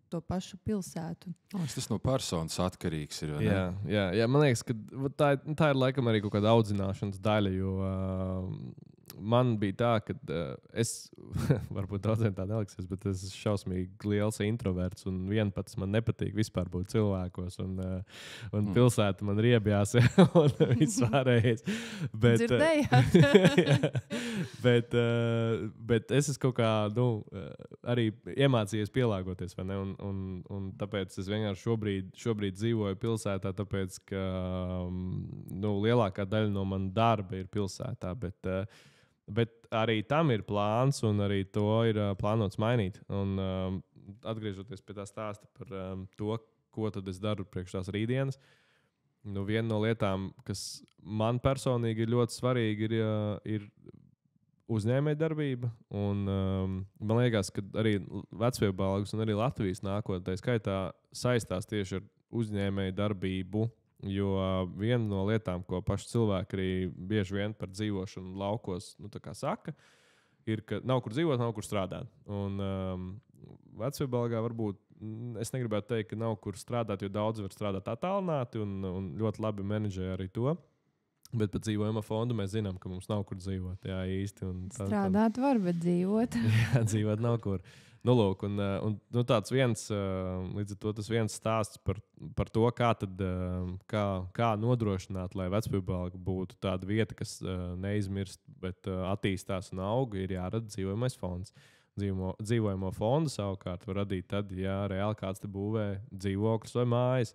to pašu pilsētu. Tas no personas atkarīgs ir. Jā, man liekas, ka tā ir laikam arī kaut kāda audzināšanas daļa, jo man bija tā, ka es varbūt daudziem tā neliksies, bet es esmu šausmīgi liels introverts un vienpats man nepatīk vispār būt cilvēkos un pilsēta man riebjās un viss pārējais. Dzirdējāt? Bet es esmu kaut kā, arī iemācījies pielāgoties, vai ne? Un tāpēc es vienkārši šobrīd dzīvoju pilsētā, tāpēc, ka lielākā daļa no mana darba ir pilsētā, bet arī tam ir plāns, un arī to ir plānots mainīt. Un, atgriežoties pie tā stāsta par to, ko tad es daru priekš tās rītdienas, viena no lietām, kas man personīgi ir ļoti svarīga, ir uzņēmējdarbība. Un, man liekas, ka arī vecpiebalgas un arī Latvijas nākotnē skaitā saistās tieši ar uzņēmējdarbību. Jo viena no lietām, ko paši cilvēki arī bieži vien par dzīvošanu laukos saka, ir, ka nav kur dzīvot, nav kur strādāt. Un vecpiebalgā varbūt es negribētu teikt, ka nav kur strādāt, jo daudz var strādāt attālināti un ļoti labi menedžē arī to. Bet par dzīvojamo fondu mēs zinām, ka mums nav kur dzīvot. Jā, īsti. Strādāt var, bet dzīvot. Jā, dzīvot nav kur. Lūk, tāds līdz ar to tas viens stāsts par to, kā nodrošināt, lai vecpiebalga būtu tāda vieta, kas neizmirst, bet attīstās un aug, ir jārada dzīvojamais fonds. Dzīvojamo fondu savukārt var radīt tad, ja reāli kāds te būvē dzīvokļus vai mājas.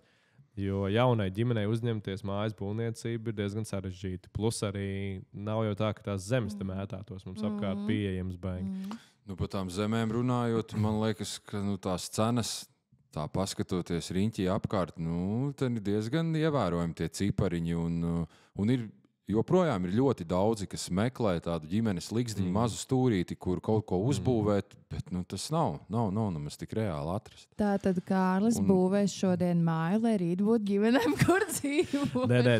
Jo jaunai ģimenei uzņemties mājas būvniecību ir diezgan sarežģīti. Plus arī nav jau tā, ka tās zemes te mētātos mums apkārt pieejams baigi. Par tām zemēm runājot, man liekas, ka tās cenas, tā paskatoties riņķī apkārt, tad ir diezgan ievērojami tie cipariņi. Un joprojām ir ļoti daudzi, kas meklē tādu ģimenes likstiņu mazu stūrīti, kur kaut ko uzbūvēt, bet tas nav nemaz tik reāli atrast. Tātad Kārlis būvēs šodien māju, lai rīt būtu ģimenēm, kur dzīvot. Nē,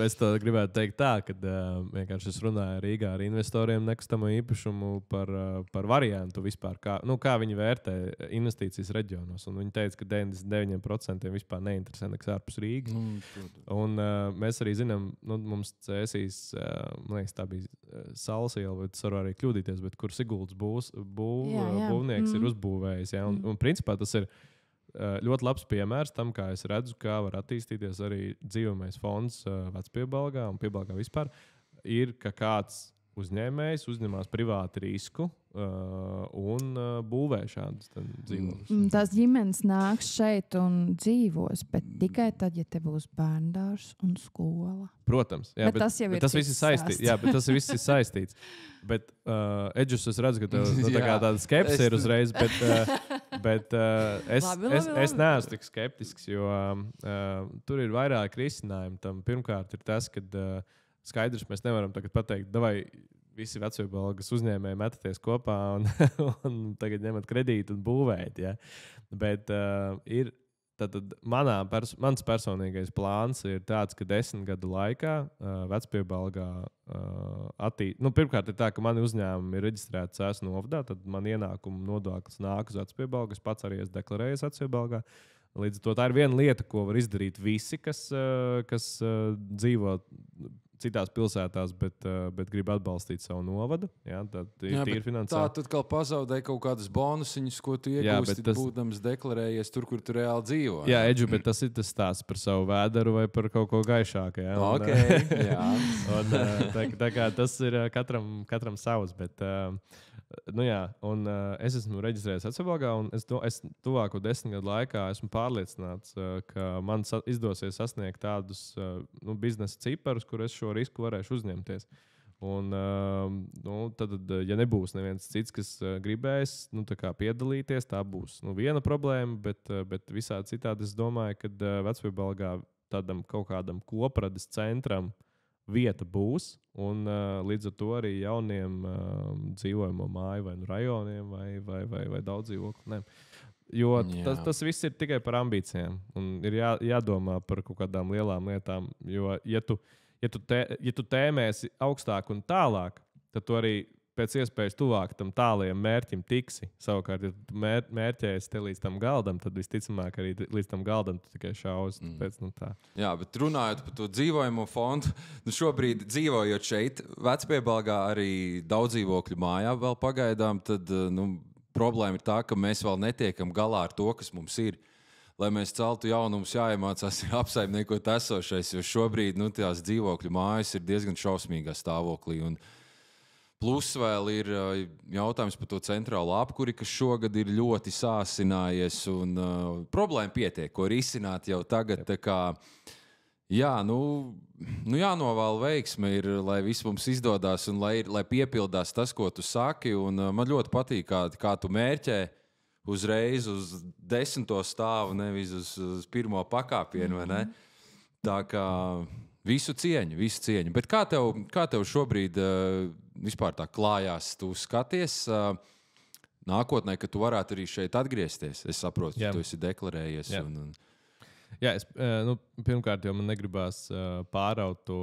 es to gribētu teikt tā, ka vienkārši es runāju Rīgā ar investoriem nekustamo īpašumu par variantu vispār, kā viņi vērtē investīcijas reģionos. Un viņi teica, ka 99% vispār neinteresē nekas ārpus Rīgas. Un mēs arī zinām, zinām, mums Cēsīs, man liekas, tā bija Saules iela, vai tas var arī kļūdīties, bet kur Siguldas būvnieks ir uzbūvējis. Ja? Un principā tas ir ļoti labs piemērs tam, kā es redzu, kā var attīstīties arī dzīvojamais fonds Vecpiebalgā un Piebalgā vispār. Ir, ka kāds uzņēmējs uzņemās privātu risku un būvē šādus dzīvokļus. Tās ģimenes nāks šeit un dzīvos, bet tikai tad, ja te būs bērndārs un skola. Protams, jā, bet tas jau ir tas viss saistīts. Jā, bet tas viss ir saistīts. Bet, Edžus, es redzu, ka tev tāda skepse ir uzreiz, bet es neesmu tik skeptisks, jo tur ir vairāk risinājumu tam. Pirmkārt ir tas, ka skaidrs, mēs nevaram tagad pateikt, davai visi Vecpiebalgas uzņēmēji metaties kopā un tagad ņemat kredītu un būvēt. Ja? Bet ir mans personīgais plāns ir tāds, ka 10 gadu laikā Vecpiebalgā pirmkārt ir tā, ka mani uzņēmumi ir reģistrēti Cēsu novadā, tad man ienākumu nodoklis nāk uz Vecpiebalgu. Es pats arī esmu deklarējis Vecpiebalgā. Līdz ar to tā ir viena lieta, ko var izdarīt visi, kas dzīvo citās pilsētās, bet grib atbalstīt savu novadu. Jā, tad ir tīri finansēta. Tā tad kā pazaudēja kaut kādas bonusiņas, ko tu iegūsti, būdams deklarējies tur, kur tu reāli dzīvo. Jā, Edžu, bet tas ir tas stāsts par savu vēderu vai par kaut ko gaišāku. Jā, tā kā tas ir katram savs, bet es esmu reģistrējies Vecpiebalgā, un es tuvāko 10 gadu laikā esmu pārliecināts, ka man izdosies sasniegt tādus biznesa ciparus, kur es šo risku varēšu uzņemties. Un, tad, ja nebūs neviens cits, kas gribēs piedalīties, tā būs viena problēma, bet visādi citādi es domāju, ka Vecpiebalgā tādam kaut kādam koprades centram vieta būs, un līdz ar to arī jauniem dzīvojamo māju vai rajoniem vai daudz dzīvokļiem. Jo tas viss ir tikai par ambīcijām, un ir jādomā par kaut kādām lielām lietām. Jo, ja tu tēmēsi augstāk un tālāk, tad tu arī pēc iespējas tuvāk tam tālajam mērķim tiksi. Savukārt, ja tu mērķējies te līdz tam galdam, tad visticamāk arī līdz tam galdam tu tikai šaus. Tā. Jā, bet runājot par to dzīvojamo fondu, šobrīd dzīvojot šeit, Vecpiebalgā arī daudz dzīvokļu mājā vēl pagaidām, tad problēma ir tā, ka mēs vēl netiekam galā ar to, kas mums ir. Lai mēs celtu jaunumus, jāiemācās apsaimniekot esošais, jo šobrīd tās dzīvokļu mājas ir diezgan šausmīgā stāvoklī. Plus vēl ir jautājums par to centrālo apkuri, kas šogad ir ļoti sāsinājies. Problēma pietiek, ko risināt jau tagad. Jānovēl veiksme ir, lai viss mums izdodas un lai piepildās tas, ko tu saki. Man ļoti patīk, kā tu mērķē uzreiz uz 10. stāvu, nevis uz 1. pakāpienu. Tā kā visu cieņu. Bet kā tev šobrīd vispār tā klājās? Tu skaties nākotnē, ka tu varētu arī šeit atgriezties. Es saprotu, ka tu esi deklarējies. Jā, pirmkārt, jau man negribās pāraut to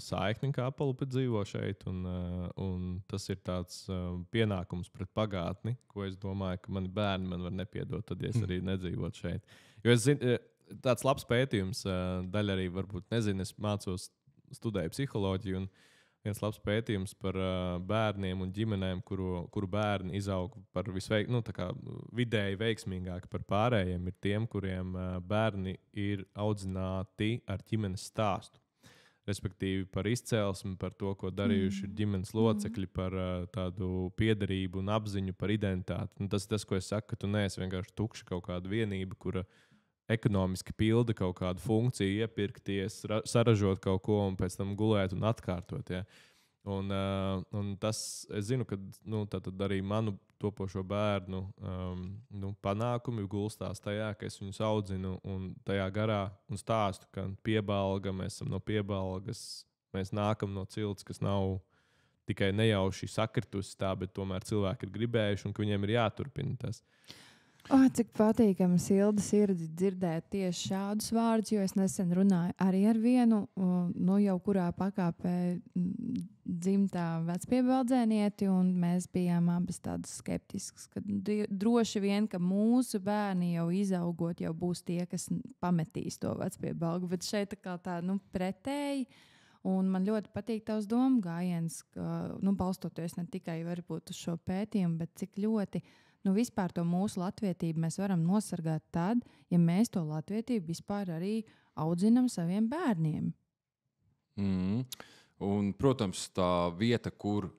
saikni, kā Apalupe dzīvo šeit. Un tas ir tāds pienākums pret pagātni, ko es domāju, ka mani bērni man var nepiedot, tad ja es arī nedzīvotu šeit. Jo es zinu, tāds labs pētījums, daļa arī varbūt nezinu, es mācos, studēju psiholoģiju, un viens labs pētījums par bērniem un ģimenēm, kuru bērni izaug par vidēji veiksmīgāk par pārējiem, ir tiem, kuriem bērni ir audzināti ar ģimenes stāstu. Respektīvi par izcelsmi, par to, ko darījuši ģimenes locekļi, par tādu piederību un apziņu par identitāti. Tas ir tas, ko es saku, ka tu neesi vienkārši tukša kaut kāda vienība, kura ekonomiski pilda kaut kādu funkciju, iepirkties, saražot kaut ko un pēc tam gulēt un atkārtot. Ja? Un tas, es zinu, ka tad arī manu topošo bērnu panākumi gulstās tajā, ka es viņus audzinu un tajā garā un stāstu, ka Piebalga, mēs esam no Piebalgas, mēs nākam no cilts, kas nav tikai nejauši sakritusi tā, bet tomēr cilvēki ir gribējuši un ka viņiem ir jāturpina tas. Cik patīkami silda sirdi dzirdēt tieši šādus vārdus, jo es nesen runāju arī ar vienu, jau kurā pakāpē dzimtā vecpiebaldzēnieti, un mēs bijām abas tādas skeptiskas, ka droši vien, ka mūsu bērni jau izaugot, jau būs tie, kas pametīs to vecpiebalgu, bet šeit tā pretēji. Un man ļoti patīk tavs domu gājiens, ka, balstoties ne tikai varbūt uz šo pētījumu, bet cik ļoti vispār to mūsu latvietību mēs varam nosargāt tad, ja mēs to latvietību vispār arī audzinam saviem bērniem. Un, protams, tā vieta, kur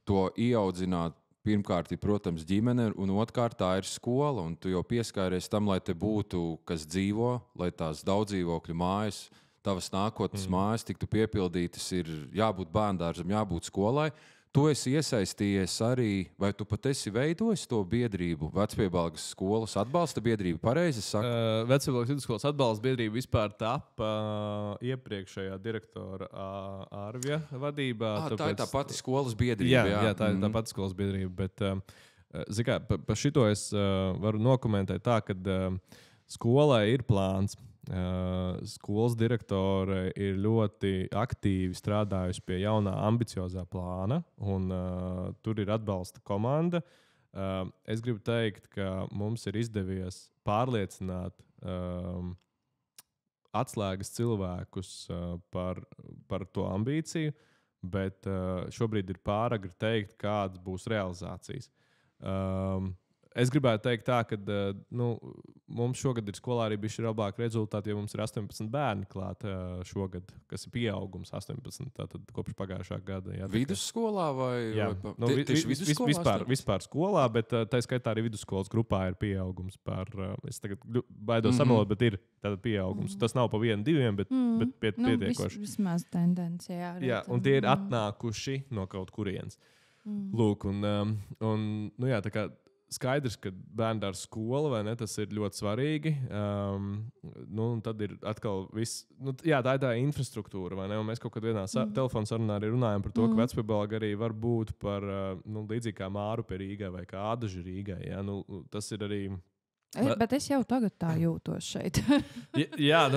to ieaudzināt, pirmkārt ir, protams, ģimene, un otrkārt tā ir skola. Un tu jau pieskāries tam, lai te būtu, kas dzīvo, lai tās daudzdzīvokļu mājas, tavas nākotnes mājas tiktu piepildītas, ir jābūt bērndārzam, jābūt skolai. Tu esi iesaistījies arī, vai tu pat esi veidojis to biedrību, Vecpiebalgas skolas atbalsta biedrību, pareizi saku? Vecpiebalgas vidusskolas atbalsta biedrība vispār tapa iepriekšējā direktora Arvija vadībā. Tā ir tā pati skolas biedrība. Jā, tā ir tā pati skolas biedrība, bet par šito es varu nokomentēt tā, ka skolai ir plāns. Skolas direktore ir ļoti aktīvi strādājusi pie jaunā, ambiciozā plāna, un tur ir atbalsta komanda. Es gribu teikt, ka mums ir izdevies pārliecināt atslēgas cilvēkus par to ambīciju, bet šobrīd ir pāragri teikt, kādas būs realizācijas. Es gribētu teikt tā, ka mums šogad ir skolā arī bijuši labāki rezultāti, jo mums ir 18 bērni klāt šogad, kas ir pieaugums 18, tātad kopš pagājušā gada. Jā, vidusskolā vai? Jā, vispār skolā, bet tā skaitā arī vidusskolas grupā ir pieaugums par, es tagad baidos samalot, bet ir tātad pieaugums. Tas nav pa 1-2, bet pietiekoši. Vismaz tendencija. Jā, un tie ir atnākuši no kaut kurienes. Lūk, un tā kā skaidrs, ka bērndārs skola, vai ne, tas ir ļoti svarīgi. Un tad ir atkal viss, tā ir tā infrastruktūra, vai ne? Un mēs kaut kad vienā telefonu sarunā arī runājam par to, ka Vecpiebalga arī var būt par, līdzīgi kā Mārupe Rīgai vai kā Ādaži Rīgai. Ja? Tas ir arī... Bet es jau tagad tā jūtos šeit. jā,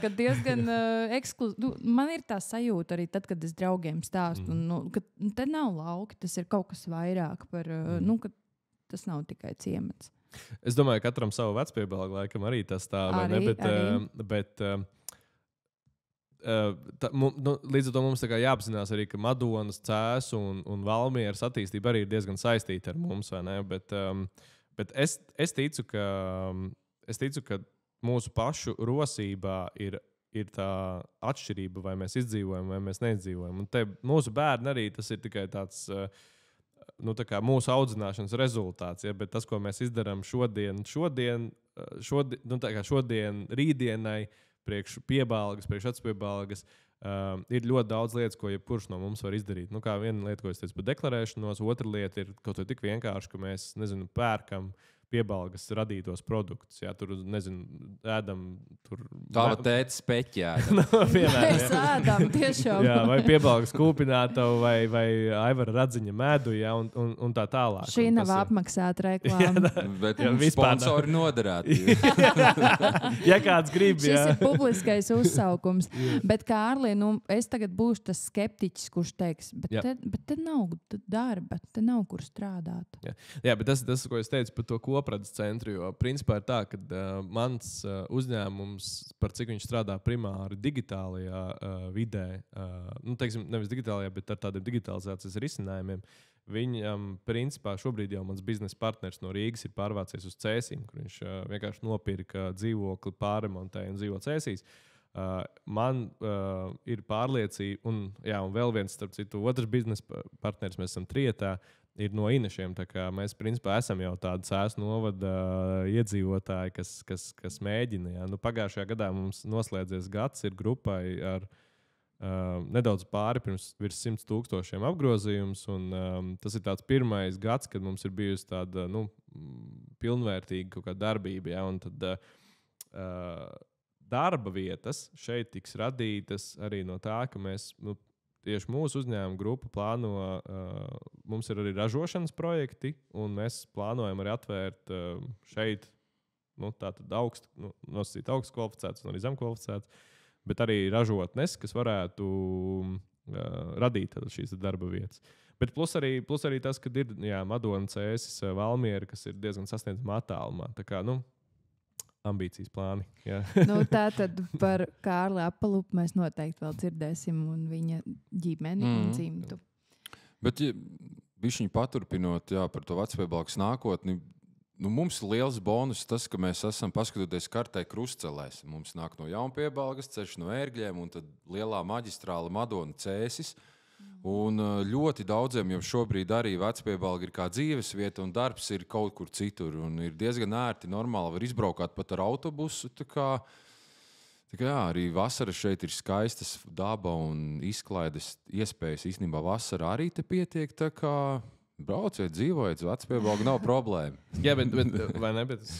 ka diezgan ekskluzīvi. Man ir tā sajūta arī tad, kad es draugiem stāstu, ka te nav lauki, tas ir kaut kas vairāk par, ka tas nav tikai ciemats. Es domāju, ka katram savu Vecpiebalgu laikam arī tas tā, vai ne? Bet līdz ar to mums jāapzinās arī, ka Madonas, Cēsu un Valmieras attīstība arī ir diezgan saistīta ar mums, vai ne? Bet es ticu, ka mūsu pašu rosībā ir tā atšķirība, vai mēs izdzīvojam, vai mēs neizdzīvojam. Un te mūsu bērni arī tas ir tikai tāds... mūsu audzināšanas rezultāts, ja, bet tas, ko mēs izdarām šodien, rītdienai, priekš piebalgas, priekš atspiebalgas, ir ļoti daudz lietas, ko jebkurš no mums var izdarīt. Kā viena lieta, ko es teicu par deklarēšanos, otra lieta ir kaut vai tik vienkārši, ka mēs, pērkam piebalgas radītos produktus. Jā, tur, ēdam tur... Tava tēta speķēda. Mēs ēdam tiešām. Jā, vai piebalgas kūpinātavu, vai Aivara Radziņa medu, jā, un tā tālāk. Šī nav apmaksāta reklāma. Bet sponsori noderēti. Ja kāds grib, jā. Šis ir publiskais uzsaukums. Bet, Kārli, es tagad būšu tas skeptiķis, kurš teiks, bet te nav darba, te nav kur strādāt. Jā, bet tas, ko es teicu par to kopradzes centru, jo principā ir tā, ka mans uzņēmums, par cik viņš strādā primāri digitālajā vidē, teiksim, nevis digitālajā, bet ar tādiem digitalizācijas risinājumiem, viņam principā šobrīd jau mans biznesa partners no Rīgas ir pārvācies uz Cēsīm, kur viņš vienkārši nopirka dzīvokli, pārremontēja un dzīvo Cēsīs. Man ir pārliecība, un vēl viens, starp citu, otrs biznesa partners, mēs esam trietā, ir no Inešiem. Mēs principā esam jau tādi Cēsu novada iedzīvotāji, kas mēģina. Jā. Pagājušajā gadā mums noslēdzies gads, ir grupai ar nedaudz pāri pirms virs 100,000 apgrozījums. Tas ir tāds pirmais gads, kad mums ir bijusi tāda pilnvērtīga kaut kāda darbība. Jā, un tad darba vietas šeit tiks radītas arī no tā, ka mēs tieši mūsu uzņēmuma grupa plāno, mums ir arī ražošanas projekti, un mēs plānojam arī atvērt šeit tātad nosacīt augstu kvalificētus un arī zem kvalificētus, bet arī ražotnes, kas varētu radīt šīs darba vietas. Bet plus arī tas, ka ir Madona, Cēsis, Valmiera, kas ir diezgan sasniedzama attālumā. Tā kā, ambīcijas plāni. Tā tad par Kārli Apalupu mēs noteikti vēl dzirdēsim un viņa ģimeni un dzimtu. Bet, bišķiņ paturpinot par to Vecpiebalgas nākotni, mums ir liels bonus tas, ka mēs esam paskatoties kartē krustcelēs. Mums nāk no Jaunpiebalgas, ceļš no Ērgļiem un tad lielā maģistrāla Madona, Cēsis. Un ļoti daudziem jau šobrīd arī Vecpiebalga ir kā dzīvesvieta un darbs ir kaut kur citur. Un ir diezgan ērti, normāli var izbraukāt pat ar autobusu. Tā kā arī vasara šeit ir skaistas daba un izklaides iespējas. Īstenībā vasara arī te pietiek, tā kā brauciet, dzīvojiet, Vecpiebalga nav problēma. Jā, bet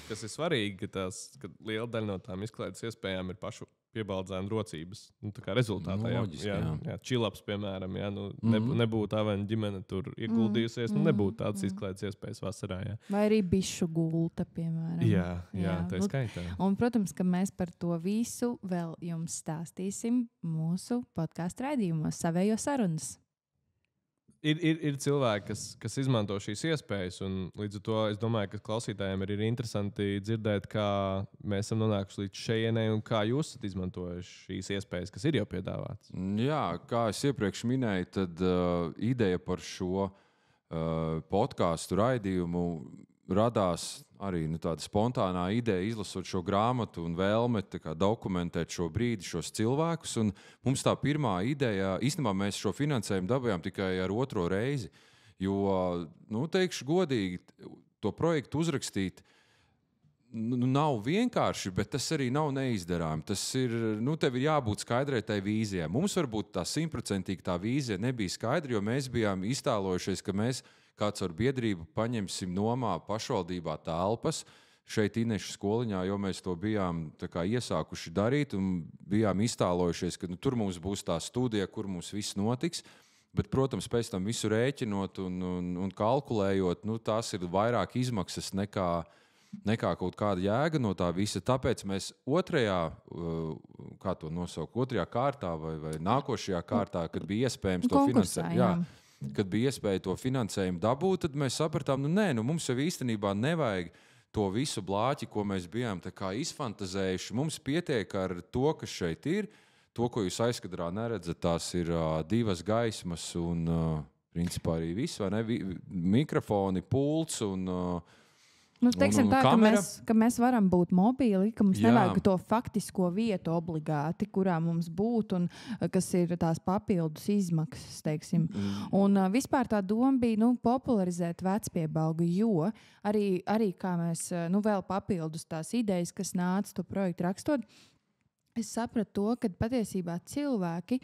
kas ir svarīgi, ka liela daļa no tām izklaides iespējām ir pašu piebaldzēnu rocības. Tā kā rezultātā, Čilaps, piemēram, nebūtu Avena ģimene tur ieguldījusies, nebūtu tādas izklaides iespējas vasarā. Jā. Vai arī bišu gulta, piemēram. Jā, tā ir skaitā. Un, protams, ka mēs par to visu vēl jums stāstīsim mūsu podcastu raidījumos, Savējo sarunas. Ir cilvēki, kas izmanto šīs iespējas, un līdz ar to es domāju, ka klausītājiem ir interesanti dzirdēt, kā mēs esam nonākuši līdz šejienei un kā jūs esat izmantojuši šīs iespējas, kas ir jau piedāvātas. Jā, kā es iepriekš minēju, tad ideja par šo podcastu raidījumu radās arī tāda spontānā ideja, izlasot šo grāmatu un vēlme dokumentēt šo brīdi, šos cilvēkus. Un mums tā pirmā ideja, īstenībā mēs šo finansējumu dabūjām tikai ar otro reizi. Jo, teikšu godīgi, to projektu uzrakstīt nav vienkārši, bet tas arī nav neizdarāms. Tas ir, tev ir jābūt skaidrai tai vīzijai. Mums varbūt tā 100% tā vīzija nebija skaidra, jo mēs bijām iztēlojušies, ka mēs kāds ar biedrību paņemsim nomā pašvaldībā telpas šeit Inešu skoliņā, jo mēs to bijām iesākuši darīt un bijām iztēlojušies, ka tur mums būs tā studija, kur mums viss notiks. Bet, protams, pēc tam visu rēķinot un kalkulējot, tās ir vairāk izmaksas nekā kaut kāda jēga no tā visa. Tāpēc mēs otrajā kārtā vai nākošajā kārtā, kad bija iespējams to finansēt. Kad bija iespēja to finansējumu dabūt, tad mēs sapratām, mums jau īstenībā nevajag to visu blāķi, ko mēs bijām izfantazējuši. Mums pietiek ar to, kas šeit ir. To, ko jūs aizkadrā neredzat, tās ir divas gaismas un principā arī viss, vai ne? Mikrofoni, pults un teiksim tā, ka mēs varam būt mobīli, ka mums nevajag to faktisko vietu obligāti, kurā mums būtu un kas ir tās papildus izmaksas, teiksim. Un vispār tā doma bija popularizēt Vecpiebalgu, jo arī kā mēs vēl papildus tās idejas, kas nāca to projektu rakstot, es sapratu to, ka patiesībā cilvēki,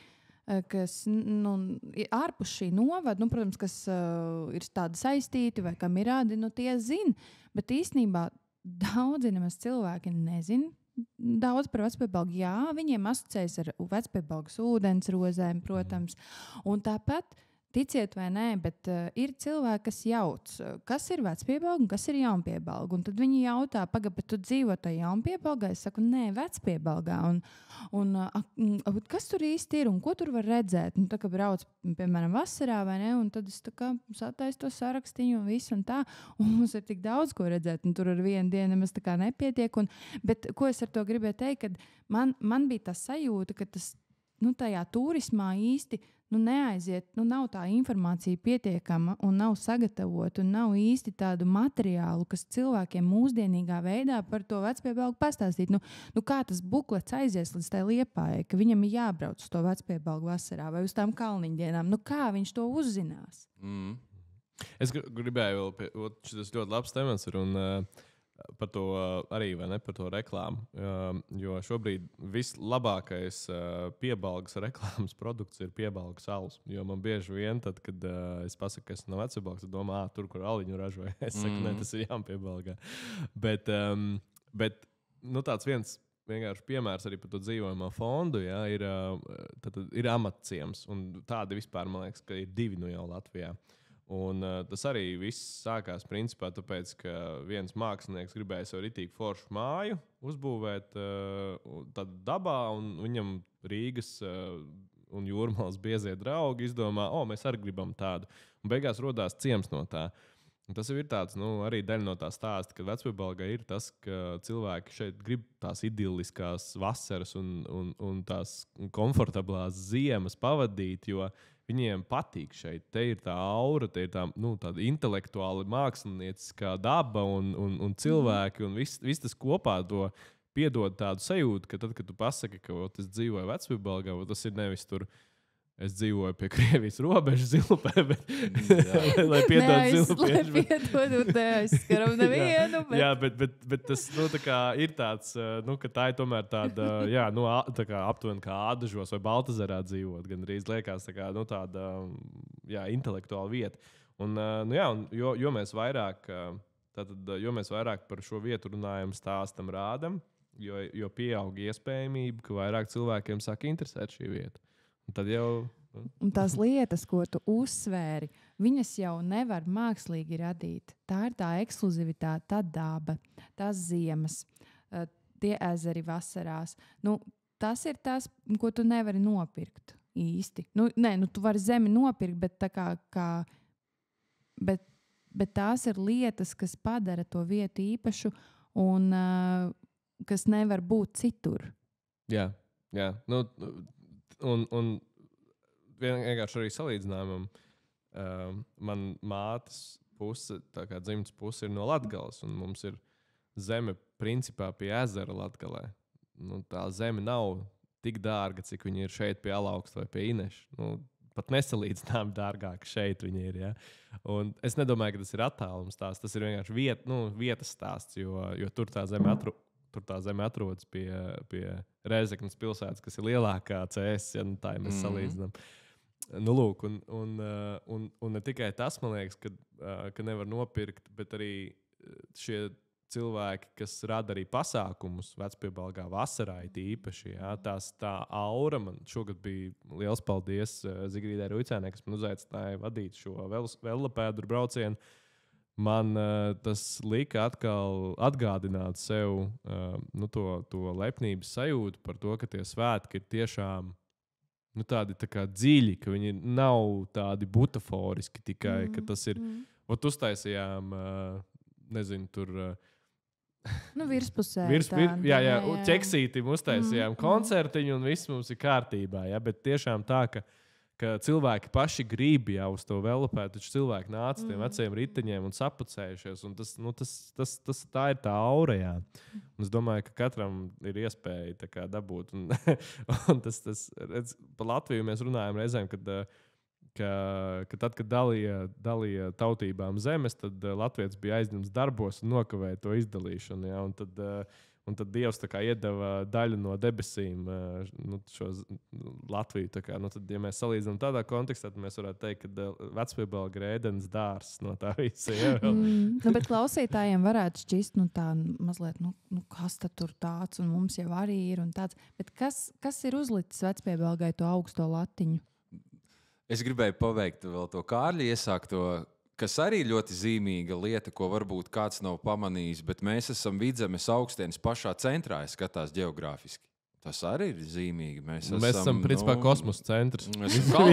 kas ārpus šī novada, protams, kas ir tādi saistīti vai kam ir rādi, tie zina. Bet īstenībā daudzi nemaz cilvēki nezina daudz par Vecpiebalgu. Jā, viņiem asociējas ar Vecpiebalgas ūdensrozēm, protams. Un tāpat, ticiet vai nē, bet ir cilvēki, kas jauc, kas ir Vecpiebalga un kas ir Jaunpiebalga. Un tad viņi jautā, bet tu dzīvo tajā Jaunpiebalgā? Es saku, nē, Vecpiebalgā. Un kas tur īsti ir un ko tur var redzēt? Tā kā brauc, piemēram, vasarā vai ne, un tad es sataisu to sarakstīju un visu un tā. Un mums ir tik daudz ko redzēt, un tur ar vienu dienu nemaz tā kā nepietiek. Bet ko es ar to gribēju teikt, kad man bija tā sajūta, ka tas tajā turismā īsti neaiziet, nav tā informācija pietiekama un nav sagatavota un nav īsti tādu materiālu, kas cilvēkiem mūsdienīgā veidā par to Vecpiebalgu pastāstīt. Kā tas buklets aizies līdz tai Liepājai, ka viņam ir jābrauc uz to Vecpiebalgu vasarā vai uz tām kalniņdienām? Kā viņš to uzzinās? Es gribēju vēl šis ļoti labs temats ir un par to arī, vai ne, par to reklāmu. Jo šobrīd vislabākais Piebalgas reklāmas produkts ir Piebalgas alus. Jo man bieži vien, tad, kad es pasaku, ka esmu no Vecpiebalgas, tad domā, tur, kur aliņu ražoja. Es saku, ne, tas ir Jaunpiebalgā. Bet tāds vienkārši piemērs arī par to dzīvojamo fondu. Ja, ir amatciems, un tādi vispār, man liekas, ka ir 2 nu jau Latvijā. Un tas arī viss sākās principā tāpēc, ka viens mākslinieks gribēja sev ritīgi foršu māju uzbūvēt tādā dabā, un viņam Rīgas un Jūrmalas biezie draugi izdomā, mēs arī gribam tādu. Un beigās rodās ciems no tā. Un tas ir tāds, arī daļa no tā stāsta, ka Vecpiebalgā ir tas, ka cilvēki šeit grib tās idilliskās vasaras un tās komfortablās ziemas pavadīt, jo viņiem patīk šeit. Te ir tā aura, te ir tāda intelektuāla mākslinieckā daba un cilvēki, un viss tas kopā to piedod tādu sajūtu, ka tad, kad tu pasaki, ka es dzīvoju Vecpiebalgā, tas ir nevis tur, es dzīvoju pie Krievijas robežas Zilupē, bet lai piedod Zilupieši. Lai piedod, neaizskaram nevienu. Jā, bet tas ir tāds, ka tā ir tomēr tāda, tā kā aptuveni kā Ādažos vai Baltazarā dzīvot, gan arī liekas tāda, intelektuāla vieta. Un, jo mēs vairāk par šo vietu runājam, stāstam, rādam, jo pieaug iespējamība, ka vairāk cilvēkiem sāk interesēt šī vieta. Un tad jau... Un tās lietas, ko tu uzsvēri, viņas jau nevar mākslīgi radīt. Tā ir tā ekskluzivitāte, tā daba, tās ziemas, tie ezeri vasarās. Tas ir tas, ko tu nevari nopirkt īsti. Tu vari zemi nopirkt, bet bet tās ir lietas, kas padara to vietu īpašu un kas nevar būt citur. Jā. Un vienkārši arī salīdzinājumam, man mātes puse, tā kā dzimtas puse ir no Latgales, un mums ir zeme principā pie ezera Latgalē. Tā zeme nav tik dārga, cik viņa ir šeit pie Alauksta vai pie Ineša. Pat nesalīdzinām dārgāk šeit viņa ir. Ja? Un es nedomāju, ka tas ir attālums stāsts. Tas ir vienkārši vietas stāsts, jo tur tā zeme atrodas pie Rēzeknes pilsētas, kas ir lielākā CS, ja tā ja mēs salīdzinām. Lūk, un ne tikai tas, man liekas, ka nevar nopirkt, bet arī šie cilvēki, kas rada arī pasākumus Vecpiebalgā vasarā īpaši. Ja, tā aura man šogad bija liels paldies Zigrīdai Ruicēnai, kas man uzaicināja vadīt šo velosipēdu braucienu. Man tas lika atkal atgādināt sev to lepnības sajūtu par to, ka tie svētki ir tiešām tādi tā kā dziļi, ka viņi nav tādi butaforiski tikai, ka tas ir... Uztaisījām, nezinu, tur... Virspusē. Ķeksītim uztaisījām koncertiņu un viss mums ir kārtībā. Ja? Bet tiešām tā, ka cilvēki paši grib jau uz to velosipēdu, taču cilvēki nāca tiem veciem riteņiem un sapucējušies. Un tā ir tā aura. Jā. Un es domāju, ka katram ir iespēja dabūt. Un par Latviju mēs runājam reizēm, ka tad, kad dalīja tautībām zemes, tad Latvijas bija aizņemts darbos un nokavēja to izdalīšanu. Ja? Un tad Dievs iedeva daļu no debesīm šo Latviju. Tad, ja mēs salīdzinām tādā kontekstā, tad mēs varētu teikt, ka Vecpiebalga ir ēdienas dārzs no tā visa. Ja? Bet klausītājiem varētu šķist, tā mazliet, kas tad tur tāds, un mums jau arī ir un tāds. Bet kas ir uzlicis Vecpiebalgai to augsto latiņu? Es gribēju paveikt vēl to Kārļa iesākto, kas arī ļoti zīmīga lieta, ko varbūt kāds nav pamanījis, bet mēs esam Vidzemes augstienes pašā centrā, ja skatās ģeogrāfiski. Tas arī ir zīmīgi. Mēs esam principā kosmosa centrs. Mēs esam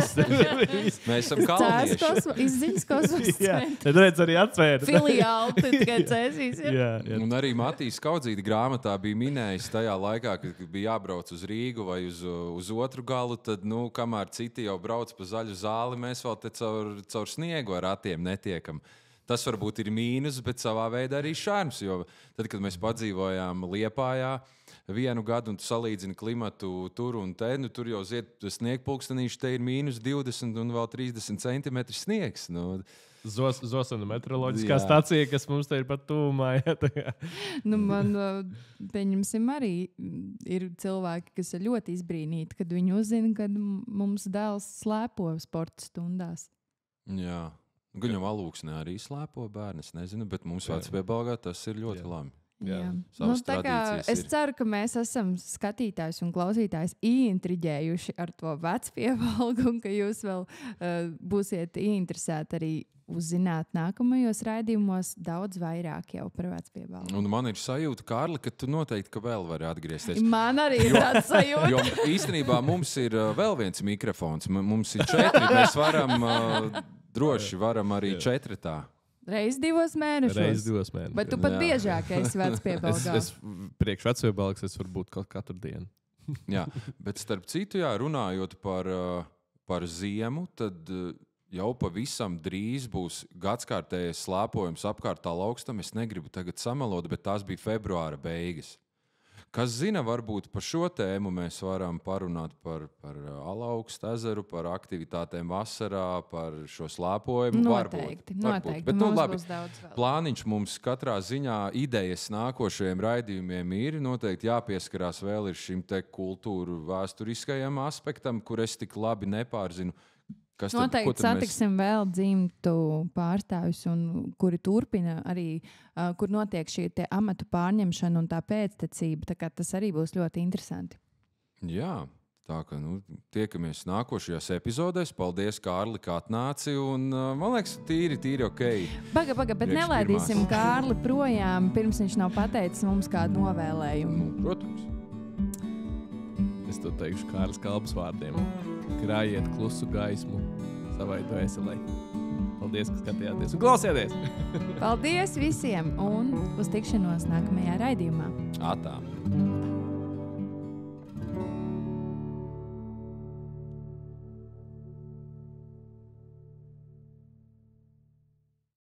kalnieši. Izziņas kosmosa centrs. Tad redz arī atvērt. Filiāli, tu tikai cēsīs. Jā. Un arī Matīs Kaudzīta grāmatā bija minējis tajā laikā, kad bija jābrauc uz Rīgu vai uz otru galu, tad, kamēr citi jau brauc pa zaļu zāli, mēs vēl te caur sniegu ar ratiem netiekam. Tas varbūt ir mīnus, bet savā veidā arī šarms, jo tad, kad mēs padzīvojām Liepājā, vienu gadu un tu salīdzini klimatu tur un te, tur jau zied sniegpulkstenīši, te ir -20 un vēl 30 centimetri sniegs. Zosana meteoroloģiskā stacija, kas mums te ir pat tūmā. Man, pieņemsim, arī ir cilvēki, kas ir ļoti izbrīnīti, kad viņi uzzina, kad mums dēls slēpo sporta stundās. Jā. Viņam Alūksnē arī slēpo bērni, es nezinu, bet mums Vecpiebalgā tas ir ļoti labi. Jā. Savas tā kā tradīcijas es ir. ceru, ka mēs esam skatītājus un klausītājus ieintriģējuši ar to vecpievalgu, un ka jūs vēl būsiet ieinteresēti arī uzzināt nākamajos raidījumos daudz vairāk jau par vecpievalgu. Un man ir sajūta, Kārli, ka tu noteikti ka vēl vari atgriezties. Man arī ir tāds sajūta. Jo īstenībā mums ir vēl viens mikrofons. Mums ir 4. Mēs varam droši arī 4. Reiz 2 mēnešos. Reiz 2 mēnešus. Bet tu pat Jā. biežāk esi vecpievalgā. Es priekš vecpiebalgs es varu būt katru dienu. Jā, bet starp citu, jā, runājot par ziemu, tad jau pavisam drīz būs gadskārtējais slēpojums apkārt Alaugstam. Es negribu tagad samelot, bet tās bija februāra beigas. Kas zina, varbūt par šo tēmu mēs varam parunāt par Alaugstu ezeru, par aktivitātēm vasarā, par šo slēpojumu. Noteikti. Bet, Mums labi, būs daudz vēl. plāniņš mums katrā ziņā idejas nākošajiem raidījumiem ir. Noteikti jāpieskarās vēl ir šim te kultūru vēsturiskajam aspektam, kur es tik labi nepārzinu. Noteikti satiksim vēl dzimtu pārstāvjus, kuri turpina arī, kur notiek šī amatu pārņemšana un tā pēctecība. Tā kā tas arī būs ļoti interesanti. Jā, tā kā tiekamies nākošajās epizodēs. Paldies, Kārli, ka atnāci. Un, man liekas, tīri ok. Paga, bet Priekš nelaidīsim pirmās. Kārli projām, pirms viņš nav pateicis mums kādu novēlējumu. Protams. Es to teikšu Kārlis Kalbas vārdiem. Krājiet klusu gaismu savai dvēselē. Paldies, ka skatījāties un klausieties! Paldies visiem un uz tikšanos nākamajā raidījumā. Atā.